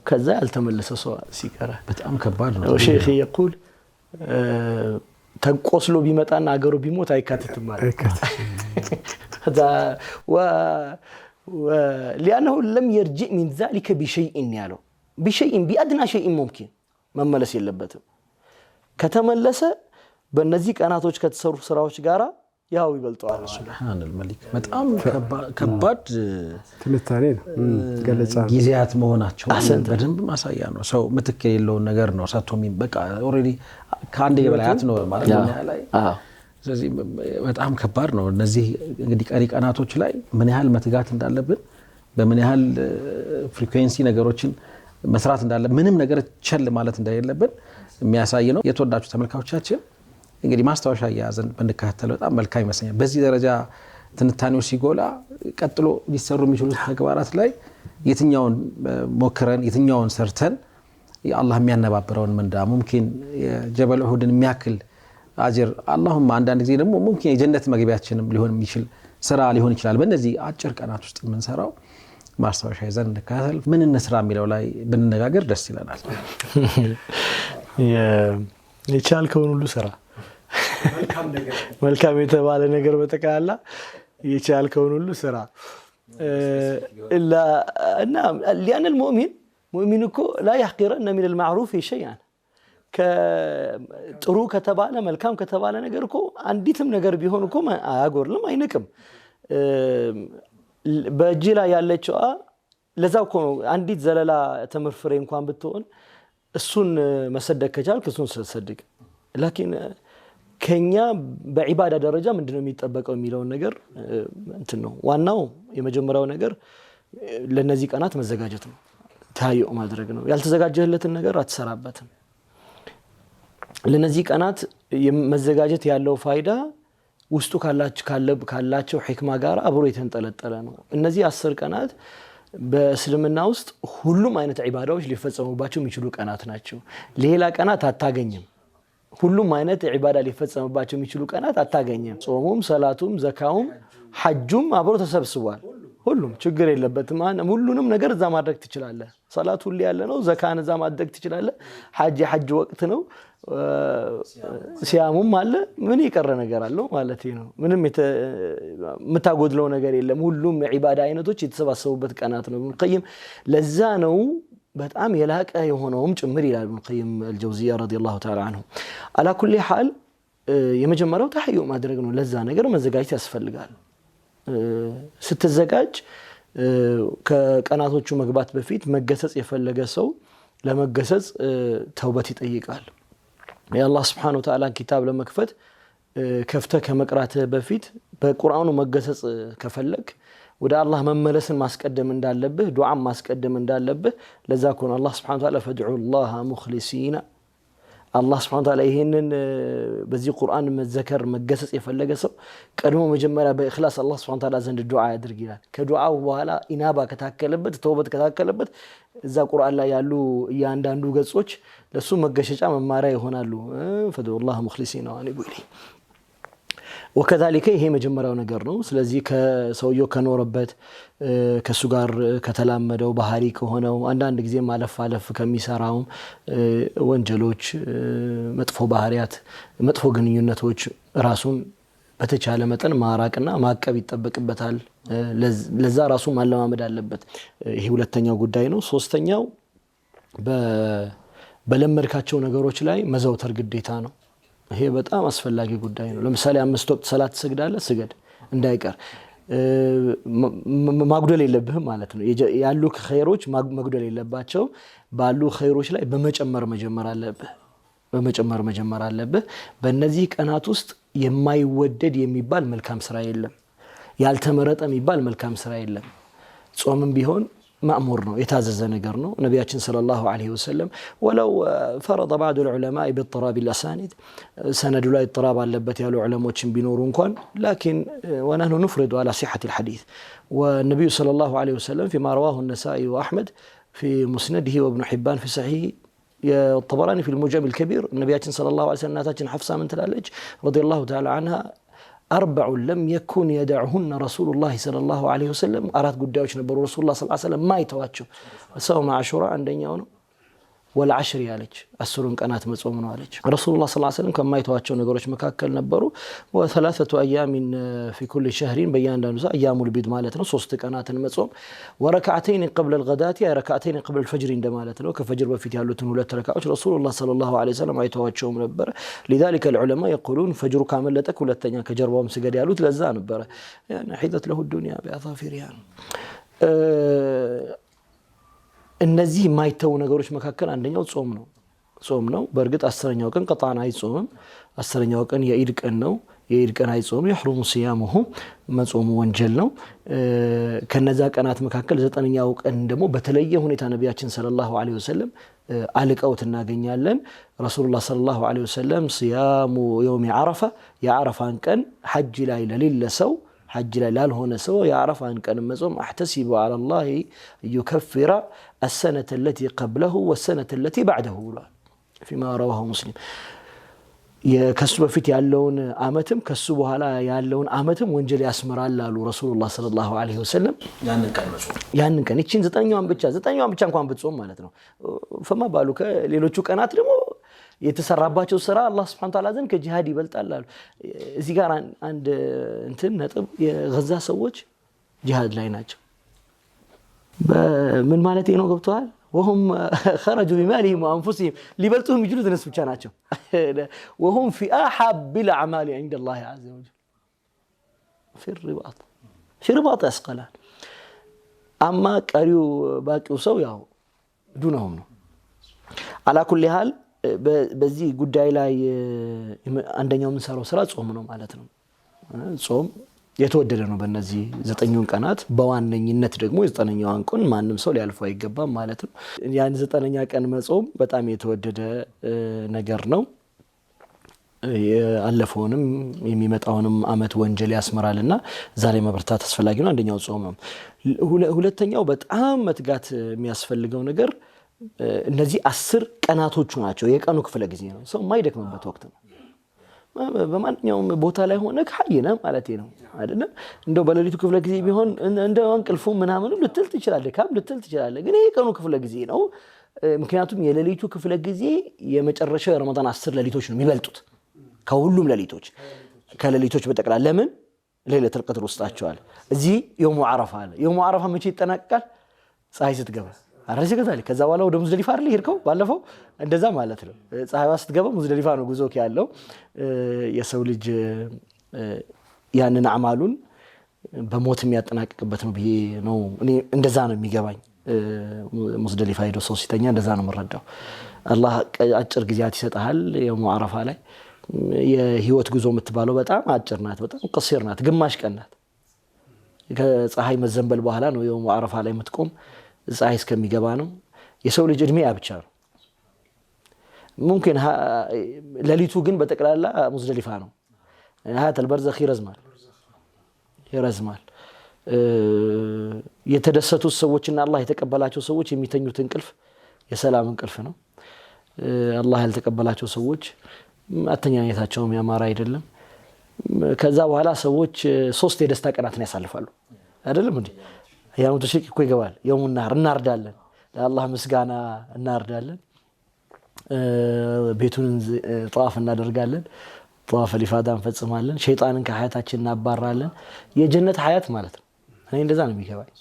ከዛ ያልተመለሰ ሰው ሲቀራ በጣም ከባድ ነው ሼክ ይقول ተቆስሎ ቢመጣና አገሩ ቢሞት አይካተትም ማለት هذا لانه لم يرجع من ذلك بشيء ያለው بشيء بادنى شيء ممكن መመለስ የለበትም ከተመለሰ በእነዚህ ቀናቶች ከተሰሩ ስራዎች ጋራ ያው ይበልጣል ሱብሃንአል መሊክ በጣም ከባድ ትንታኔ ነው ገለጻ ጊዜያት መሆናቸው በደንብ ማሳያ ነው ሰው ምትክ የሌለውን ነገር ነው ሰጥቶ በቃ ኦሬዲ ከአንድ የበላያት ነው ማለት ነው ላይ ስለዚህ በጣም ከባድ ነው እነዚህ እንግዲህ ቀሪ ቀናቶች ላይ ምን ያህል መትጋት እንዳለብን በምን ያህል ፍሪኩዌንሲ ነገሮችን መስራት እንዳለብን ምንም ነገር ቸል ማለት እንደሌለብን የሚያሳይ ነው የተወዳጁ ተመልካቾቻችን እንግዲህ ማስተዋሻ ያዘን በእንከታተለው በጣም መልካም ይመስለኛል በዚህ ደረጃ ትንታኔው ሲጎላ ቀጥሎ ሊሰሩ የሚችሉ ተግባራት ላይ የትኛውን ሞክረን የትኛውን ሰርተን የአላህ የሚያነባብረውን መንዳ ሙምኪን የጀበል ኡሁድን የሚያክል አጅር አላሁም አንዳንድ ጊዜ ደግሞ ሙምኪን የጀነት መግቢያችንም ሊሆን የሚችል ስራ ሊሆን ይችላል በእነዚህ አጭር ቀናት ውስጥ የምንሰራው ማስታወሻ ይዘን እንከታተል። ምን እንስራ የሚለው ላይ ብንነጋገር ደስ ይለናል። የቻልከውን ሁሉ ስራ፣ መልካም የተባለ ነገር በጠቅላላ የቻልከውን ሁሉ ስራ እና لأن المؤمن እኮ لا يحقرن من المعروف شيئا ጥሩ ከተባለ መልካም ከተባለ ነገር እኮ አንዲትም ነገር ቢሆን እኮ አያጎርልም አይንቅም። በእጅ ላይ ያለችው ለዛው እኮ አንዲት ዘለላ ተምር ፍሬ እንኳን ብትሆን እሱን መሰደቅ ከቻልክ እሱን ስለሰደቅ ላኪን ከኛ በዒባዳ ደረጃ ምንድነው የሚጠበቀው የሚለውን ነገር እንትን ነው ዋናው። የመጀመሪያው ነገር ለነዚህ ቀናት መዘጋጀት ነው፣ ታየው ማድረግ ነው። ያልተዘጋጀህለትን ነገር አትሰራበትም። ለነዚህ ቀናት መዘጋጀት ያለው ፋይዳ ውስጡ ካላቸው ሕክማ ጋር አብሮ የተንጠለጠለ ነው። እነዚህ 10 ቀናት በእስልምና ውስጥ ሁሉም አይነት ዒባዳዎች ሊፈጸሙባቸው የሚችሉ ቀናት ናቸው። ሌላ ቀናት አታገኝም። ሁሉም አይነት ዒባዳ ሊፈጸሙባቸው የሚችሉ ቀናት አታገኝም። ጾሙም፣ ሰላቱም፣ ዘካውም፣ ሐጁም አብሮ ተሰብስቧል። ሁሉም ችግር የለበትም። ሁሉንም ነገር እዛ ማድረግ ትችላለህ። ሰላት ሁሉ ያለ ነው። ዘካን እዛ ማድረግ ትችላለህ። ሐጅ ወቅት ነው። ሲያሙም አለ። ምን የቀረ ነገር አለው ማለት ነው? ምንም የምታጎድለው ነገር የለም። ሁሉም የዒባዳ አይነቶች የተሰባሰቡበት ቀናት ነው። ኢብኑል ቀይም ለዛ ነው በጣም የላቀ የሆነውም ጭምር ይላል ኢብኑል ቀይም አልጀውዚያ ረዲየላሁ ተዓላ ዐንሁ። አላ ኩሊ ሐል የመጀመሪያው ተሐዩ ማድረግ ነው። ለዛ ነገር መዘጋጀት ያስፈልጋል። ስትዘጋጅ ከቀናቶቹ መግባት በፊት መገሰጽ የፈለገ ሰው ለመገሰጽ ተውበት ይጠይቃል። የአላህ ስብሓነሁ ወተዓላ ኪታብ ለመክፈት ከፍተህ ከመቅራትህ በፊት በቁርአኑ መገሰጽ ከፈለግ ወደ አላህ መመለስን ማስቀደም እንዳለብህ፣ ዱዓም ማስቀደም እንዳለብህ ለዛ ከሆነ አላህ ስብሓነሁ ወተዓላ ፈድዑላህ ሙኽሊሲና አላህ ስብሓነሁ ወተዓላ ይሄንን በዚህ ቁርአን መዘከር መገሰጽ የፈለገ ሰው ቀድሞ መጀመሪያ በእኽላስ አላህ ስብሓነሁ ወተዓላ ዘንድ ዱዓ ያድርግ ይላል። ከዱዓው በኋላ ኢናባ ከታከለበት ተውበት ከታከለበት እዛ ቁርአን ላይ ያሉ እያንዳንዱ ገጾች ለሱ መገሸጫ መማሪያ ይሆናሉ። ፈድዑላህ ሙኽሊሲና ወአኒቡ ኢለይህ ወከዛሊከ ይሄ መጀመሪያው ነገር ነው። ስለዚህ ከሰውየው ከኖረበት ከሱ ጋር ከተላመደው ባህሪ ከሆነው አንዳንድ ጊዜ ማለፍ ከሚሰራው ወንጀሎች፣ መጥፎ ባህሪያት፣ መጥፎ ግንኙነቶች ራሱን በተቻለ መጠን ማራቅና ማቀብ ይጠበቅበታል። ለዛ ራሱ ማለማመድ አለበት። ይሄ ሁለተኛው ጉዳይ ነው። ሶስተኛው በለመድካቸው ነገሮች ላይ መዘውተር ግዴታ ነው። ይሄ በጣም አስፈላጊ ጉዳይ ነው። ለምሳሌ 5 ወቅት ሰላት ትሰግዳለህ፣ ስገድ እንዳይቀር። ማጉደል የለብህም ማለት ነው። ያሉ ኸይሮች ማጉደል የለባቸው። ባሉ ኸይሮች ላይ በመጨመር መጀመር አለብህ። በእነዚህ ቀናት ውስጥ የማይወደድ የሚባል መልካም ስራ የለም። ያልተመረጠ የሚባል መልካም ስራ የለም። ጾምም ቢሆን ማእሙር ነው፣ የታዘዘ ነገር ነው። ነቢያችን ሰለላሁ ዐለይሂ ወሰለም ወለው ፈረደ ባዕዱ ዑለማኢ ቢጥራብ አልአሳኒድ ሰነዱ ላይ ጥራብ አለበት ያሉ ዑለሞችን ቢኖሩ እንኳን ላኪን ወነህኑ ንፍሪዱ ዐላ ሲሐት አልሐዲስ ወነቢዩ ሰለላሁ ዐለይሂ ወሰለም ፊማ ረዋሁ ነሳኢ ወአሕመድ ፊ ሙስነድህ ወብኑ ሒባን ፊ ሰሒህ የጠበራኒ ፊ ልሙዕጀም አልከቢር ነቢያችን ሰለላሁ ዐለይሂ ወሰለም እናታችን ሐፍሳ ምን ትላለች ረዲየላሁ ተዓላ ዐንሃ أربع لم يكن يدعهن رسول الله صلى الله عليه وسلم أراد قداوش نبرو رسول الله صلى الله عليه وسلم ما يتواتشو وسوما عاشوراء عندنا والعشر يالج السرون كانت مصومن عليك رسول الله صلى الله عليه وسلم كما يتواتشو نغروش مكاكل نبرو وثلاثه ايام في كل شهر بيان دانوس ايام البيض معناتنا 3 ቀናት መጾም وركعتين قبل الغداة يا ركعتين قبل الفجر እንደማለትነው ከፈጅር በፊት ያሉትን 2 ረካዓዎች رسول الله صلى الله عليه وسلم አይተዋቸውም ነበር لذلك العلماء يقولون فجر ካመለጠክ ሁለተኛ ከጀርባውም ስገድ ያሉት ለዛ ነበር يعني حيدت له الدنيا باظافرها እነዚህ የማይተው ነገሮች መካከል አንደኛው ጾም ነው። በእርግጥ 10ኛው ቀን ቀጣን አይጾምም። 10ኛው ቀን የኢድ ቀን ነው። የኢድ ቀን አይጾም يحرم صيامه መጾሙ ወንጀል ነው። ከነዛ ቀናት መካከል 9ኛው ቀን ደግሞ በተለየ ሁኔታ ነቢያችን ሰለላሁ ዐለይሂ ወሰለም አልቀውት እናገኛለን። ረሱላህ ሰለላሁ ዐለይሂ ወሰለም صيام يوم عرفه የዓረፋን ቀን ሐጅ ላይ ለሌለ ሰው حج لا هنا سوى يعرف أن كان مزوم أحتسب على الله يكفر السنة التي قبله والسنة التي بعده فيما رواه مسلم የከሱ በፊት ያለውን አመትም ከሱ በኋላ ያለውን አመትም ወንጀል ያስመራል አሉ ረሱላህ ሰለላሁ ዐለይሂ ወሰለም። ያንን ቀን እቺን ዘጠኛዋን ብቻ እንኳን ብትጾም ማለት ነው። ፈማ ባሉ ከሌሎቹ ቀናት ደግሞ የተሰራባቸው ስራ አላህ Subhanahu Wa Ta'ala ዘንድ ከጂሃድ ይበልጣል አሉ። እዚህ ጋር አንድ እንትን ነጥብ የገዛ ሰዎች ጂሃድ ላይ ናቸው። በምን ማለት ነው ገብቷል? وهم خرجوا بمالهم وانفسهم ليبلطهم يجلوا الناس ብቻ ናቸው وهم في احب الاعمال عند الله عز وجل في الرباط اسقلان اما ቀሪው ባቂው ሰው ያው ዱነውም ነው። على كل حال በዚህ ጉዳይ ላይ አንደኛው የምንሰራው ስራ ጾም ነው ማለት ነው። ጾም የተወደደ ነው በእነዚህ 9 ቀናት። በዋነኝነት ደግሞ 9ኛዋን ቀን ማንም ሰው ሊያልፈው አይገባም ማለት ነው። ያን 9ኛ ቀን መጾም በጣም የተወደደ ነገር ነው። ያለፈውንም የሚመጣውንም አመት ወንጀል ያስመራልና ዛሬ መበርታት አስፈላጊ ነው። አንደኛው ጾም ነው። ሁለተኛው በጣም መትጋት የሚያስፈልገው ነገር እነዚህ 10 ቀናቶቹ ናቸው። የቀኑ ክፍለ ጊዜ ነው። ሰው የማይደክምበት ወቅት ነው። በማንኛውም ቦታ ላይ ሆነ ከሀይነ ማለት ነው አይደለም። እንደው በሌሊቱ ክፍለ ጊዜ ቢሆን እንደው እንቅልፉ ምናምን ልትል ትችላለህ፣ ካም ልትል ትችላለህ። ግን ይሄ ቀኑ ክፍለ ጊዜ ነው። ምክንያቱም የሌሊቱ ክፍለ ጊዜ የመጨረሻው የረመዳን 10 ሌሊቶች ነው የሚበልጡት ከሁሉም ሌሊቶች ከሌሊቶች በጠቅላላ። ለምን ለይለቱል ቀድር ውስጣቸዋል። እዚህ የውሙ ዓረፋ አለ። የውሙ ዓረፋ መቼ ይጠናቀቃል? ፀሐይ ስትገባ አረጀ ከዛለ ከዛ በኋላ ወደ ሙዝደሊፋ አይደል ይሄድከው ባለፈው እንደዛ ማለት ነው። ፀሐይዋ ስትገባ ሙዝደሊፋ ነው ጉዞክ ያለው። የሰው ልጅ ያንን አማሉን በሞት የሚያጠናቅቅበት ነው ብዬ ነው እኔ እንደዛ ነው የሚገባኝ። ሙዝደሊፋ ሄዶ ሰው ሲተኛ እንደዛ ነው የምረዳው። አላህ አጭር ጊዜያት ይሰጣል። የውሙ ዓረፋ ላይ የህይወት ጉዞ የምትባለው በጣም አጭር ናት፣ በጣም ቀሲር ናት፣ ግማሽ ቀን ናት። ከፀሐይ መዘንበል በኋላ ነው የውሙ ዓረፋ ላይ የምትቆም። ፀሐይ እስከሚገባ ነው። የሰው ልጅ እድሜ ብቻ ነው ሙምኪን ሌሊቱ ግን በጠቅላላ ሙዝደሊፋ ነው። ሀያተል በርዘኽ ይረዝማል። የተደሰቱት ሰዎችና አላህ የተቀበላቸው ሰዎች የሚተኙት እንቅልፍ የሰላም እንቅልፍ ነው። አላህ ያልተቀበላቸው ሰዎች አተኛኘታቸውም ያማረ አይደለም። ከዛ በኋላ ሰዎች 3 የደስታ ቀናትን ያሳልፋሉ አይደለም እንዴ? ያው ተሽክ እኮ ይገባል። የውሙ ናር እናርዳለን፣ ለአላህ ምስጋና እናርዳለን፣ ቤቱን ጧፍ እናደርጋለን፣ ጧፍ ሊፋዳ እንፈጽማለን፣ ሸይጣንን ከሀያታችን እናባራለን። የጀነት ሀያት ማለት ነው። እኔ እንደዛ ነው የሚገባኝ።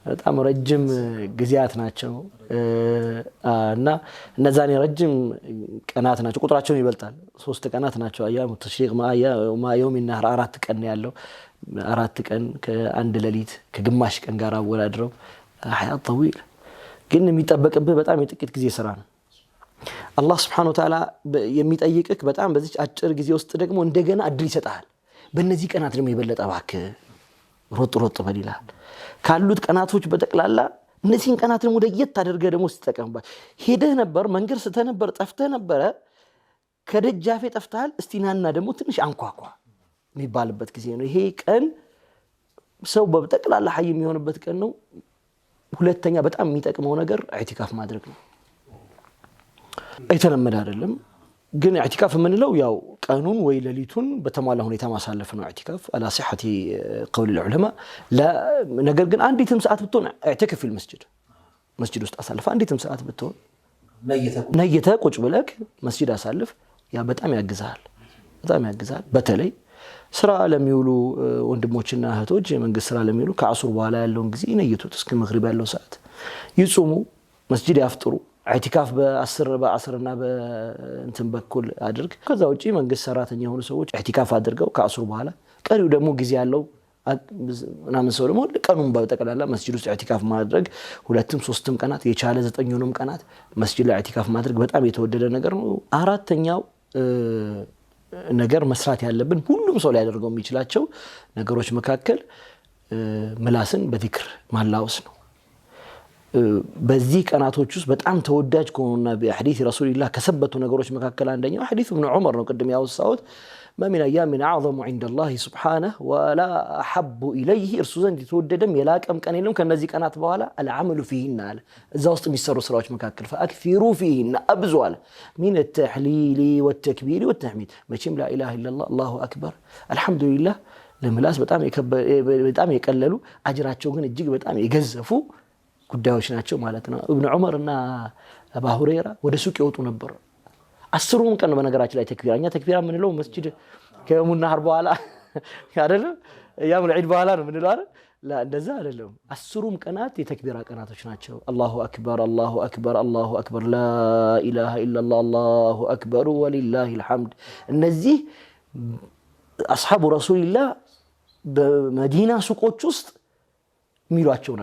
በጣም ረጅም ጊዜያት ናቸው እና እነዛን ረጅም ቀናት ናቸው። ቁጥራቸውን ይበልጣል። 3 ቀናት ናቸው። አያሙ ተሽሪቅ የውም ናር 4 ቀን ያለው 4 ቀን ከአንድ ሌሊት ከግማሽ ቀን ጋር አወዳድረው ሀያት طويل ግን የሚጠበቅብህ በጣም የጥቂት ጊዜ ስራ ነው። አላህ Subhanahu Wa Ta'ala የሚጠይቅህ በጣም በዚህ አጭር ጊዜ ውስጥ ደግሞ እንደገና እድል ይሰጣል። በእነዚህ ቀናት ደግሞ የበለጠ እባክህ ሮጥ በል ይላል። ካሉት ቀናቶች በጠቅላላ እነዚህን ቀናት ደግሞ ለየት አድርገህ ደግሞ ስትጠቀምበት ሄደህ ነበር፣ መንገድ ስተህ ነበር፣ ጠፍተህ ነበር፣ ከደጃፌ ጠፍተሃል፣ እስቲ ናና ደግሞ ትንሽ አንኳኳ የሚባልበት ጊዜ ነው። ይሄ ቀን ሰው በጠቅላላ ሀይ የሚሆንበት ቀን ነው። ሁለተኛ በጣም የሚጠቅመው ነገር ኢዕቲካፍ ማድረግ ነው። አይተለመደ አይደለም ግን ኢዕቲካፍ የምንለው ያው ቀኑን ወይ ሌሊቱን በተሟላ ሁኔታ ማሳለፍ ነው። ኢዕቲካፍ على صحة قول العلماء لا ነገር ግን አንዲትም ሰዓት ብትሆን ኢዕቲካፍ في መስጂድ ውስጥ አሳልፍ። አንዲትም ሰዓት ብትሆን ነይተህ ቁጭ ብለህ መስጂድ አሳልፍ። ያ በጣም ያግዛል። በተለይ ስራ ለሚውሉ ወንድሞችና እህቶች የመንግስት ስራ ለሚውሉ ከአሱር በኋላ ያለውን ጊዜ ይነይቱት እስከ መግሪብ ያለው ሰዓት ይጾሙ፣ መስጂድ ያፍጥሩ። ኢዕቲካፍ በአስርና በእንትን በኩል አድርግ። ከዛ ውጪ መንግስት ሰራተኛ የሆኑ ሰዎች ኢዕቲካፍ አድርገው ከአሱር በኋላ ቀሪው ደግሞ ጊዜ ያለው ምናምን ሰው ደግሞ ቀኑን በጠቅላላ መስጂድ ውስጥ ኢዕቲካፍ ማድረግ 2-3 ቀናት የቻለ 9ኙንም ቀናት መስጂድ ላይ ኢዕቲካፍ ማድረግ በጣም የተወደደ ነገር ነው። አራተኛው ነገር መስራት ያለብን ሁሉም ሰው ሊያደርገው የሚችላቸው ነገሮች መካከል ምላስን በዚክር ማላወስ ነው። በዚህ ቀናቶች ውስጥ በጣም ተወዳጅ ከሆኑና በሐዲስ ረሱልላህ ከሰበቱ ነገሮች መካከል አንደኛው ሐዲስ ኢብኑ ዑመር ነው። ቅድም ያወሳሁት ما من أيام أعظم عند الله سبحانه ولا أحب إليه እርሱ ዘንድ የተወደደም የላቀም ቀን የለም ከነዚህ ቀናት በኋላ العمل فيهن አለ እዛ ውስጥ የሚሰሩ ስራዎች መካከል فأكثروا فيهن አብዙ አለ من التحليل والتكبير والتحميد መቼም لا إله إلا الله الله أكبر الحمد لله ለምላስ በጣም የቀለሉ አጅራቸው ግን እጅግ በጣም የገዘፉ ጉዳዮች ናቸው ማለት ነው። ኢብኑ ዑመር እና አቡ ሁረይራ ወደ ሱቅ ይወጡ ነበር። 10ሩም ቀን በነገራችን ላይ ተክቢራኛ ተክቢራ ምንለው መስጂድ ከሙናህር በኋላ አይደለም ያሙል ዒድ በኋላ ነው ምንለው አይደል? ላ እንደዛ አይደለም። 10ሩም ቀናት የተክቢራ ቀናቶች ናቸው። አላሁ አክበር አላሁ አክበር አላሁ አክበር ላ ኢላሃ ኢላላህ አላሁ አክበር ወሊላሂል ሐምድ። እነዚህ አስሐቡ ረሱልላህ በመዲና ሱቆች ውስጥ የሚሏቸው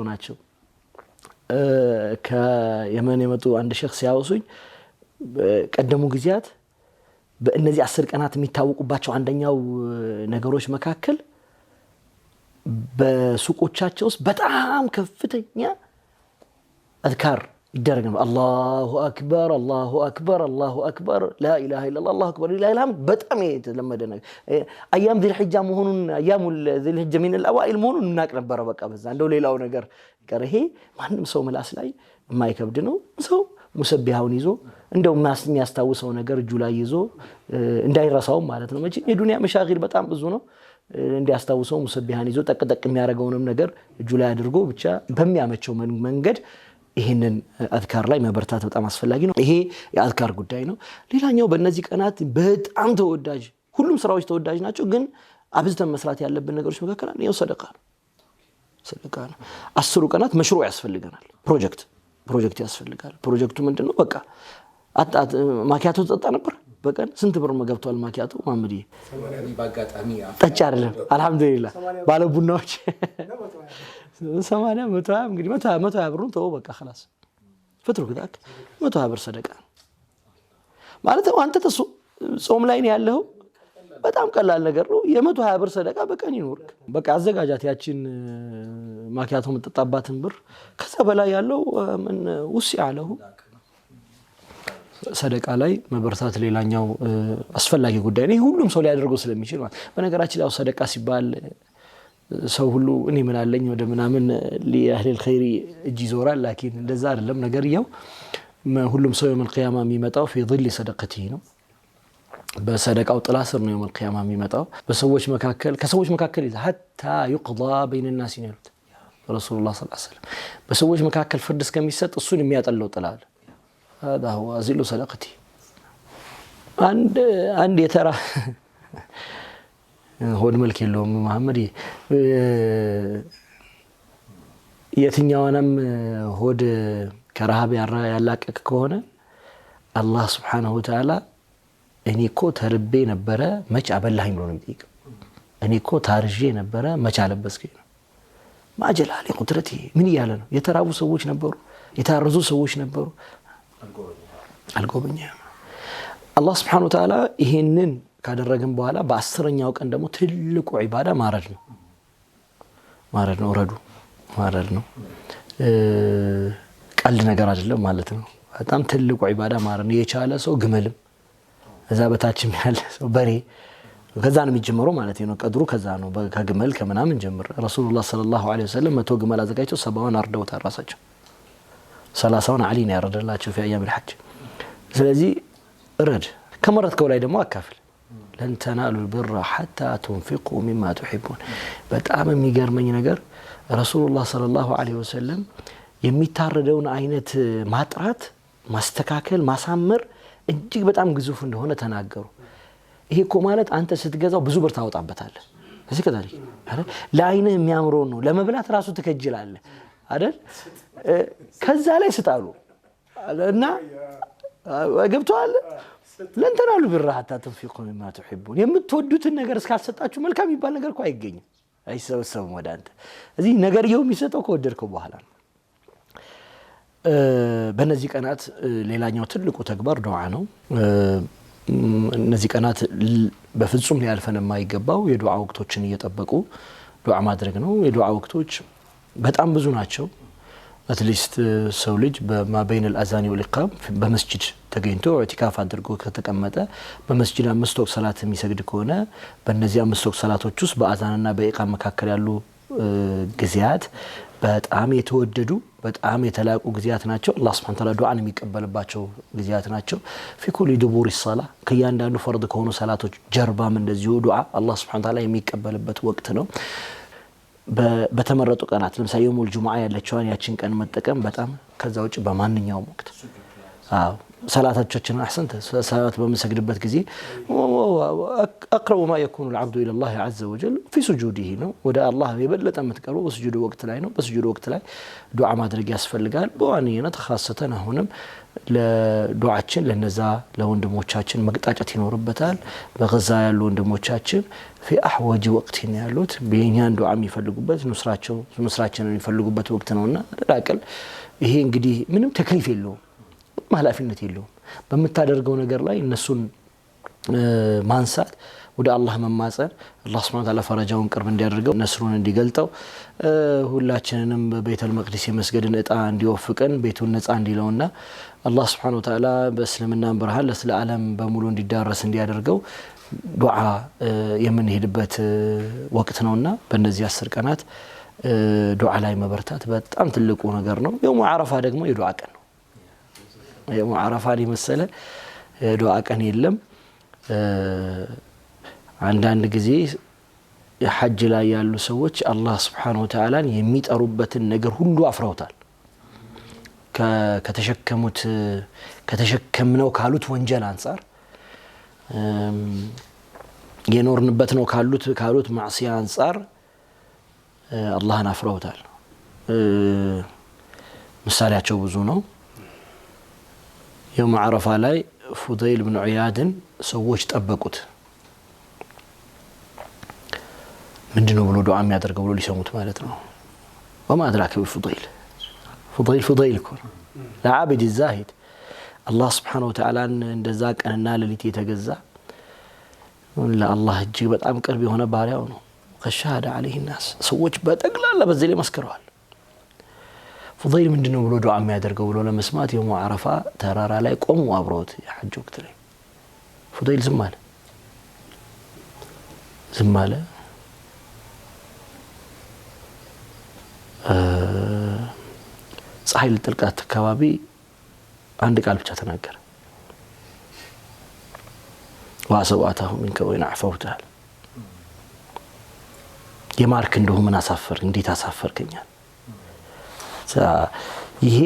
ናቸው። ከየመን የመጡ አንድ ሼክ ሲያወሱኝ ቀደሙ ጊዜያት በእነዚህ 10 ቀናት የሚታወቁባቸው አንደኛው ነገሮች መካከል በሱቆቻቸው ውስጥ በጣም ከፍተኛ አዝካር ይደረግ ነው። አላሁ አክበር አላሁ አክበር አላሁ አክበር ላ ኢላሃ ኢላላህ አላሁ አክበር ሊላሂል ሐምድ በጣም የተለመደ ነገር። አያም ዚል ሒጃ መሆኑን አያሙል ዚል ሒጃ ሚነል አዋኢል መሆኑን እናቅ ነበር። በቃ በዛ እንደው ሌላው ነገር ቀር ይሄ ማንም ሰው ምላስ ላይ የማይከብድ ነው። ሰው ሙሰቢሃውን ይዞ እንደው የሚያስታውሰው ነገር እጁ ላይ ይዞ እንዳይረሳው ማለት ነው። መቼም የዱንያ መሻጊል በጣም ብዙ ነው። እንዲያስታውሰው ሙሰቢሃን ይዞ ጠቅጠቅ የሚያደርገውንም ነገር እጁ ላይ አድርጎ ብቻ በሚያመቸው መንገድ ይሄንን አዝካር ላይ መበርታት በጣም አስፈላጊ ነው። ይሄ የአዝካር ጉዳይ ነው። ሌላኛው በእነዚህ ቀናት በጣም ተወዳጅ ሁሉም ስራዎች ተወዳጅ ናቸው፣ ግን አብዝተን መስራት ያለብን ነገሮች መካከል አንደኛው ሰደቃ ነው። 10ሩ ቀናት መሽሩዕ ያስፈልገናል። ፕሮጀክት ያስፈልጋል። ፕሮጀክቱ ምንድነው? በቃ ማኪያቶ ተጠጣ ነበር በቀን ስንት ብር መገብቷል? ማኪያቶ ማምዲ ጠጭ አይደለም አልহামዱሊላህ ባለ ቡናዎች 80 120 እንግዲህ 120 ብሩን ተው በቃ خلاص ፍትሩ ግዳክ 120 ብር ሰደቃ ማለት ነው። አንተ ጾም ላይ ነው ያለው። በጣም ቀላል ነገር ነው። የ120 ብር ሰደቃ በቀን ይኖርክ። በቃ አዘጋጃት ያቺን ማኪያቶ የምትጠጣባትን ብር። ከዛ በላይ ያለው ምን ውስጥ ያለው ሰደቃ ላይ መበርታት ሌላኛው አስፈላጊ ጉዳይ ነው። ሁሉም ሰው ሊያደርገው ስለሚችል ማለት በነገራችን ላይ ሰደቃ ሲባል ሰው ሁሉ እኔ ምን አለኝ ወደ ምናምን ለአህሊ الخير እጅ ይዞራል። ላኪን እንደዛ አይደለም ነገርየው። ሁሉም ሰው የውመል ቂያማ የሚመጣው في ظل صدقته ነው። በሰደቃው ጥላ ስር ነው የውመል ቂያማ የሚመጣው። ከሰዎች መካከል حتى يقضى بين الناس ይሉት ረሱላህ ሰለላሁ ዐለይሂ ወሰለም በሰዎች መካከል ፍርድ እስከሚሰጥ እሱን የሚያጠለው ጥላ አለ። هذا هو ظل صدقتي። አንድ የተራ ሆድ መልክ የለውም መሐመድ የትኛውንም ሆድ ከረሃብ ያላቀቅ ከሆነ አላህ Subhanahu Wa Ta'ala እኔ እኮ ተርቤ ነበረ መች አበላኸኝ ብሎ ነው የሚጠይቀው። እኔ እኮ ታርዤ ነበረ መች አለበስከኝ ነው። ማጀላሊ ቁድረቴ ምን ይያለ ነው። የተራቡ ሰዎች ነበሩ፣ የታረዙ ሰዎች ነበሩ። አልጎበኛም። አላህ Subhanahu Wa Ta'ala ይሄንን ካደረገን በኋላ በ10ኛው ቀን ደግሞ ትልቁ ዒባዳ ማረድ ነው። ማረድ ነው። ቀልድ ነገር አይደለም ማለት ነው። በጣም ትልቁ ዒባዳ ማረድ ነው። የቻለ ሰው ግመልም እዛ በታችም ያለ ሰው በሬ ከዛ ነው የሚጀምረው ማለት ነው። ቀድሩ ከዛ ነው ከግመል ከምናምን ጀምር። ረሱላህ ሰለላሁ ዐለይሂ ወሰለም 100 ግመል አዘጋጅተው 70ውን አርደውታል ራሳቸው። 30ውን አሊ ነው ያረደላቸው في ايام الحج። ስለዚህ እረድ ከመረጥከው ላይ ደግሞ አካፍል። لن تنالوا البر حتى تنفقوا مما تحبون። በጣም የሚገርመኝ ነገር ረሱላህ ሰለላሁ ዐለይሂ ወሰለም የሚታረደውን አይነት ማጥራት፣ ማስተካከል፣ ማሳመር እጅግ በጣም ግዙፍ እንደሆነ ተናገሩ። ይሄ እኮ ማለት አንተ ስትገዛው ብዙ ብር ታወጣበታለህ። እዚህ ከታሪክ አይደል ለአይንህ የሚያምረው ነው ለመብላት ራሱ ትከጅላለህ አይደል? ከዛ ላይ ስጣሉ እና ገብቷል። لن تنالوا البر حتى تنفقوا مما تحبون። የምትወዱትን ነገር እስካልሰጣችሁ መልካም ይባል ነገር እኮ አይገኝም፣ አይሰበሰብም ወደ አንተ። እዚህ ነገር የሚሰጠው ከወደድከው በኋላ ነው። በእነዚህ ቀናት ሌላኛው ትልቁ ተግባር ዱዓ ነው። እነዚህ ቀናት በፍጹም ሊያልፈን የማይገባው የዱዓ ወቅቶችን እየጠበቁ ዱዓ ማድረግ ነው። የዱዓ ወቅቶች በጣም ብዙ ናቸው። አትሊስት ሰው ልጅ በማበይን الأذان والإقام በመስጂድ ተገኝቶ ኢዕቲካፍ አድርጎ ከተቀመጠ በመስጂድ 5 ወቅት ሰላት የሚሰግድ ከሆነ በእነዚህ 5 ወቅት ሰላቶች ውስጥ በአዛንና በኢቃም መካከል ያሉ ጊዜያት በጣም የተወደዱ በጣም የተላቁ ጊዜያት ናቸው። አላህ Subhanahu Wa Ta'ala ዱዓን የሚቀበልባቸው ጊዜያት ናቸው። في كل دبور الصلاة ከያንዳንዱ ፈርድ ከሆኑ ሰላቶች ጀርባም እንደዚሁ ዱዓ አላህ Subhanahu Wa Ta'ala የሚቀበልበት ወቅት ነው። በተመረጡ ቀናት ለምሳሌ የሙል ጁሙዓ ያለችዋን ያችን ቀን መጠቀም በጣም ከዛ ውጭ በማንኛውም ወቅት ሰላታችን አህሰንተ ሰላት በመሰግድበት ጊዜ أقرب ما يكون العبد إلى الله عز وجل في سجوده ነው ወደ አላህ የበለጠ የምትቀርበው በስጁድ ወቅት ላይ ነው። በስጁድ ወቅት ላይ ዱዓ ማድረግ ያስፈልጋል። በዋንነት خاصة አሁንም ለዱዓችን ለነዛ ለወንድሞቻችን መቅጣጫት ይኖርበታል። በጋዛ ያሉ ወንድሞቻችን في احوج وقت ያሉት በእኛን ዱዓ የሚፈልጉበት ኑስራችንን የሚፈልጉበት ወቅት ነውና ተዳቀል ይሄ እንግዲህ ምንም ተክሊፍ የለውም ኃላፊነት የለውም። በመታደርገው ነገር ላይ እነሱን ማንሳት ወደ አላህ መማጸን አላህ Subhanahu Wa Ta'ala ፈረጃውን ቅርብ እንዲያደርገው ነስሩን እንዲገልጠው ሁላችንንም በቤተል መቅደስ የመስገድን እጣ እንዲወፍቀን ቤቱን ነፃ እንዲለውና አላህ Subhanahu Wa Ta'ala በእስልምና ብርሃን ለዓለም በሙሉ እንዲዳረስ እንዲያደርገው ዱዓ የምንሄድበት ወቅት ነውና በእነዚህ 10 ቀናት ዱዓ ላይ መበርታት በጣም ትልቁ ነገር ነው። የውም አረፋ ደግሞ የዱዓ ቀን ነው። የውም አረፋ የመሰለ ዱዓ ቀን የለም። አንዳንድ ጊዜ የሐጅ ላይ ያሉ ሰዎች አላህ Subhanahu Wa Ta'ala የሚጠሩበትን ነገር ሁሉ አፍረውታል። ከተሸከምነው ካሉት ወንጀል አንፃር የኖርንበት ነው ካሉት ማዕሲያ አንፃር አላህን አፍረውታል። ምሳሌያቸው ብዙ ነው። የውም አረፋ ላይ ፉደይል ብን ዒያድን ሰዎች ጠበቁት። ምንድነው ብሎ ዱዓ የሚያደርገው ብሎ ሊሰሙት ማለት ነው። وما أدراك بفضيل فضيل يكون العابد الزاهد الله سبحانه وتعالى እንደዛ ቀንና ሌሊት የተገዛ ለአላህ እጅግ በጣም ቅርብ የሆነ ባሪያው ነው። ከሻሃደ عليه الناس ሰዎች በጠቅላላ በዚህ ላይ መስክረዋል። ፉደይል ምንድነው ብሎ ዱዓ የሚያደርገው ብሎ ለመስማት የውም አረፋ ተራራ ላይ ቆሙ አብሮት የሐጅ ወቅት ላይ ፉደይል ዝም አለ። ፀሐይ ልትጠልቃት አካባቢ አንድ ቃል ብቻ ተናገረ። ዋሰዋታሁ منك وين عفوتها የማርክ እንደው ምን አሳፈር እንዴት አሳፈርከኛል። ይሄ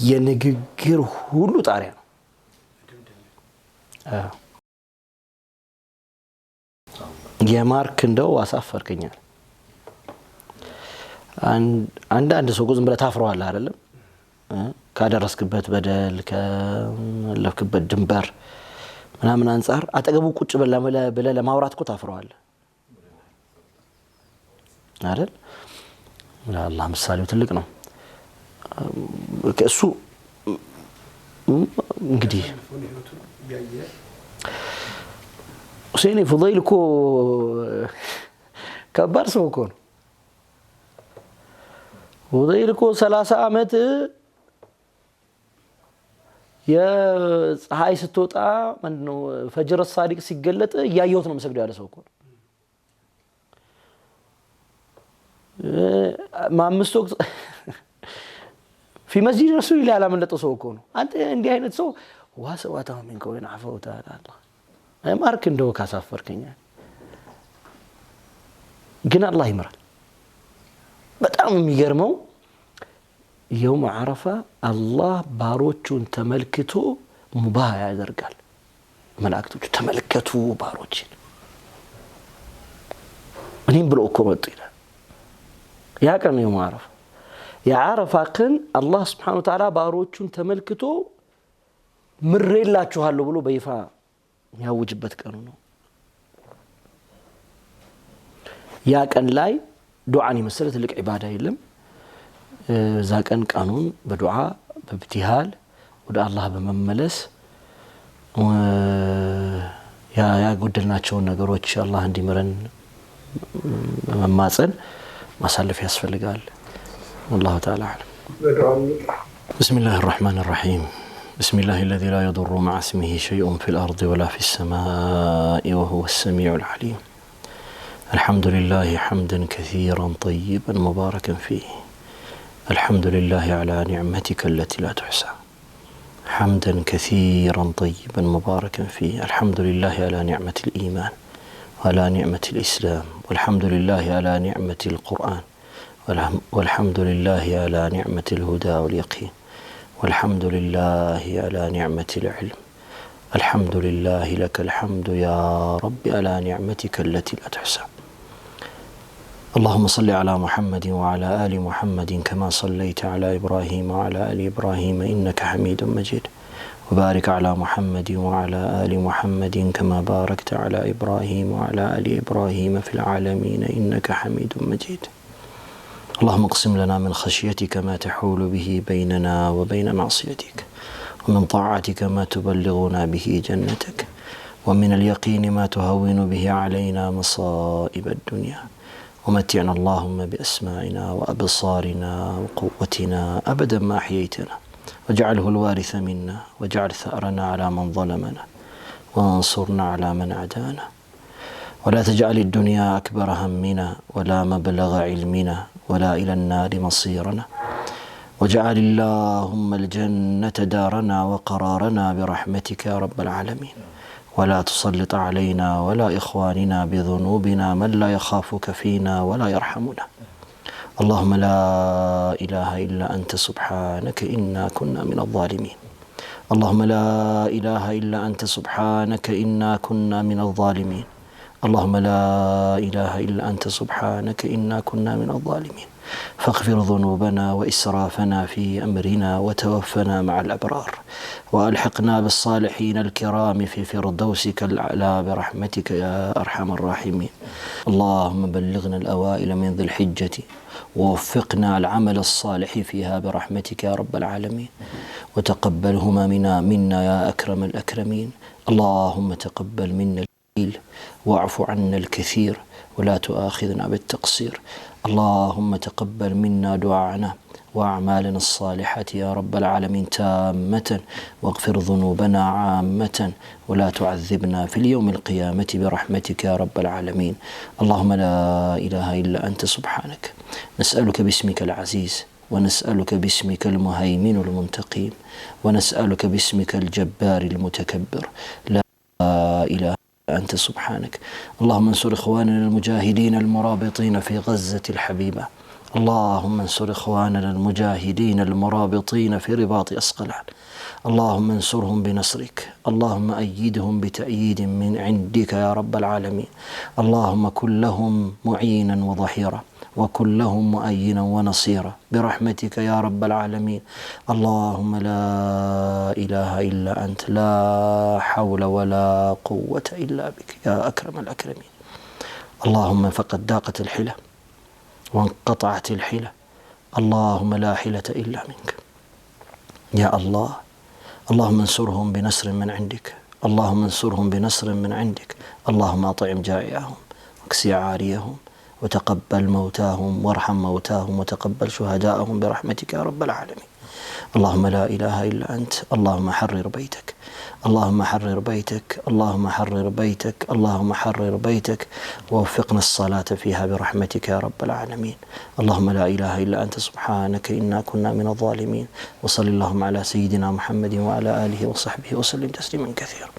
የንግግር ሁሉ ጣሪያ ነው። የማርክ እንደው አሳፈርከኛል። አንዳንድ ሰው ዝም ብለህ ታፍረዋለህ አይደለም ካደረስክበት በደል ከለፍክበት ድንበር ምናምን አንፃር አጠገቡ ቁጭ ብለህ ለማውራት እኮ ታፍረዋለህ አይደል? ለአላህ ምሳሌው ትልቅ ነው። እሱ እንግዲህ ሁሴን ፉደይል እኮ ከባድ ሰው እኮ ነው። ፉደይል እኮ 30 ዓመት የፀሐይ ስትወጣ ምንድነው ፈጅር ሳዲቅ ሲገለጥ ያየሁት ነው መስገድ ያለ ሰው እኮ ነው። ማምስት ወቅት في مسجد رسول الله على من لطسو እኮ ነው። አንተ እንዲህ አይነት ሰው ዋሰዋታው منك وين عفوتها الله ማርክ እንደው ካሳፈርከኛ ግን አላህ ይምራል። በጣም የሚገርመው የውም አረፋ አላህ ባሮቹን ተመልክቶ ሙባህ ያደርጋል። መላእክቶቹ ተመልከቱ ባሮችን እኔም ብሎ እኮ መጡ ይላል። ያ ቀን የውም አረፋ የአረፋ ቀን አላህ Subhanahu Wa Ta'ala ባሮቹን ተመልክቶ ምሬላችኋለሁ ብሎ በይፋ ያውጅበት ቀን ነው። ያ ቀን ላይ ዱዓን የመሰለ ትልቅ ዒባዳ የለም። ዛ ቀን ቀኑን በዱዓ በብቲሃል ወደ አላህ በመመለስ ያጎደልናቸውን ነገሮች አላህ እንዲምረን በመማጸን ማሳለፍ ያስፈልጋል። والله تعالى أعلم. بسم الله الرحمن الرحيم. بسم الله الذي لا يضر مع اسمه شيء في الأرض ولا في السماء وهو السميع العليم. الحمد لله حمدا كثيرا طيبا مباركا فيه. الحمد لله على نعمتك التي لا تحصى. حمدا كثيرا طيبا مباركا فيه. الحمد لله على نعمة الإيمان وعلى نعمة الإسلام، والحمد لله على نعمة القرآن، والحمد لله على نعمة الهدى واليقين، والحمد لله على نعمة العلم. الحمد لله لك الحمد يا رب على نعمتك التي لا تحصى. اللهم صل على محمد وعلى آل محمد كما صليت على إبراهيم وعلى آل إبراهيم إنك حميد مجيد، وبارك على محمد وعلى آل محمد كما باركت على إبراهيم وعلى آل إبراهيم في العالمين إنك حميد مجيد. اللهم اقسم لنا من خشيتك ما تحول به بيننا وبين معصيتك، ومن طاعتك ما تبلغنا به جنتك، ومن اليقين ما تهون به علينا مصائب الدنيا، ومتعنا اللهم بأسماعنا وأبصارنا وقوتنا أبدا ما أحييتنا، واجعله الوارث منا، واجعل ثأرنا على من ظلمنا، وانصرنا على من عادانا، ولا تجعل الدنيا أكبر همنا ولا مبلغ علمنا ولا إلى النار مصيرنا، واجعل اللهم الجنة دارنا وقرارنا برحمتك يا رب العالمين، ولا تسلط علينا ولا إخواننا بذنوبنا من لا يخافك فينا ولا يرحمنا. اللهم لا إله إلا أنت سبحانك إنا كنا من الظالمين. اللهم لا إله إلا أنت سبحانك إنا كنا من الظالمين. اللهم لا إله إلا أنت سبحانك إنا كنا من الظالمين. فاغفر ذنوبنا وإسرافنا في أمرنا، وتوفنا مع الأبرار، وألحقنا بالصالحين الكرام في فردوسك الأعلى برحمتك يا أرحم الراحمين. اللهم بلغنا الأوائل من ذي الحجة، ووفقنا العمل الصالح فيها برحمتك يا رب العالمين، وتقبلهما منا يا أكرم الأكرمين. اللهم تقبل منا القليل واعف عنا الكثير، ولا تؤاخذنا بالتقصير. اللهم تقبل منا دعاءنا وأعمالنا الصالحة يا رب العالمين تامة، واغفر ذنوبنا عامة، ولا تعذبنا في اليوم القيامة برحمتك يا رب العالمين. اللهم لا إله إلا أنت سبحانك، نسألك باسمك العزيز، ونسألك باسمك المهيمن المنتقيم، ونسألك باسمك الجبار المتكبر. لا إله أنت سبحانك. اللهم انصر إخواننا المجاهدين المرابطين في غزة الحبيبة. اللهم انصر إخواننا المجاهدين المرابطين في رباط أسقلان. اللهم انصرهم بنصرك. اللهم أيدهم بتأييد من عندك يا رب العالمين. اللهم كن لهم معينا وظهيرا، وكن لهم مؤينا ونصيرا برحمتك يا رب العالمين. اللهم لا إله إلا أنت، لا حول ولا قوة إلا بك يا أكرم الأكرمين. اللهم فقد ضاقت الحيلة وانقطعت الحيلة، اللهم لا حيلة إلا منك يا الله. اللهم انصرهم بنصر من عندك، اللهم انصرهم بنصر من عندك. اللهم أطعم جائعهم واكسي عاريهم، وتقبل موتاهم وارحم موتاهم، وتقبل شهداءهم برحمتك يا رب العالمين. اللهم لا إله إلا أنت. اللهم حرر بيتك، اللهم حرر بيتك، اللهم حرر بيتك، اللهم حرر بيتك، ووفقنا الصلاة فيها برحمتك يا رب العالمين. اللهم لا إله إلا أنت سبحانك إنا كنا من الظالمين. وصل اللهم على سيدنا محمد وعلى آله وصحبه وسلم تسليما كثيرا.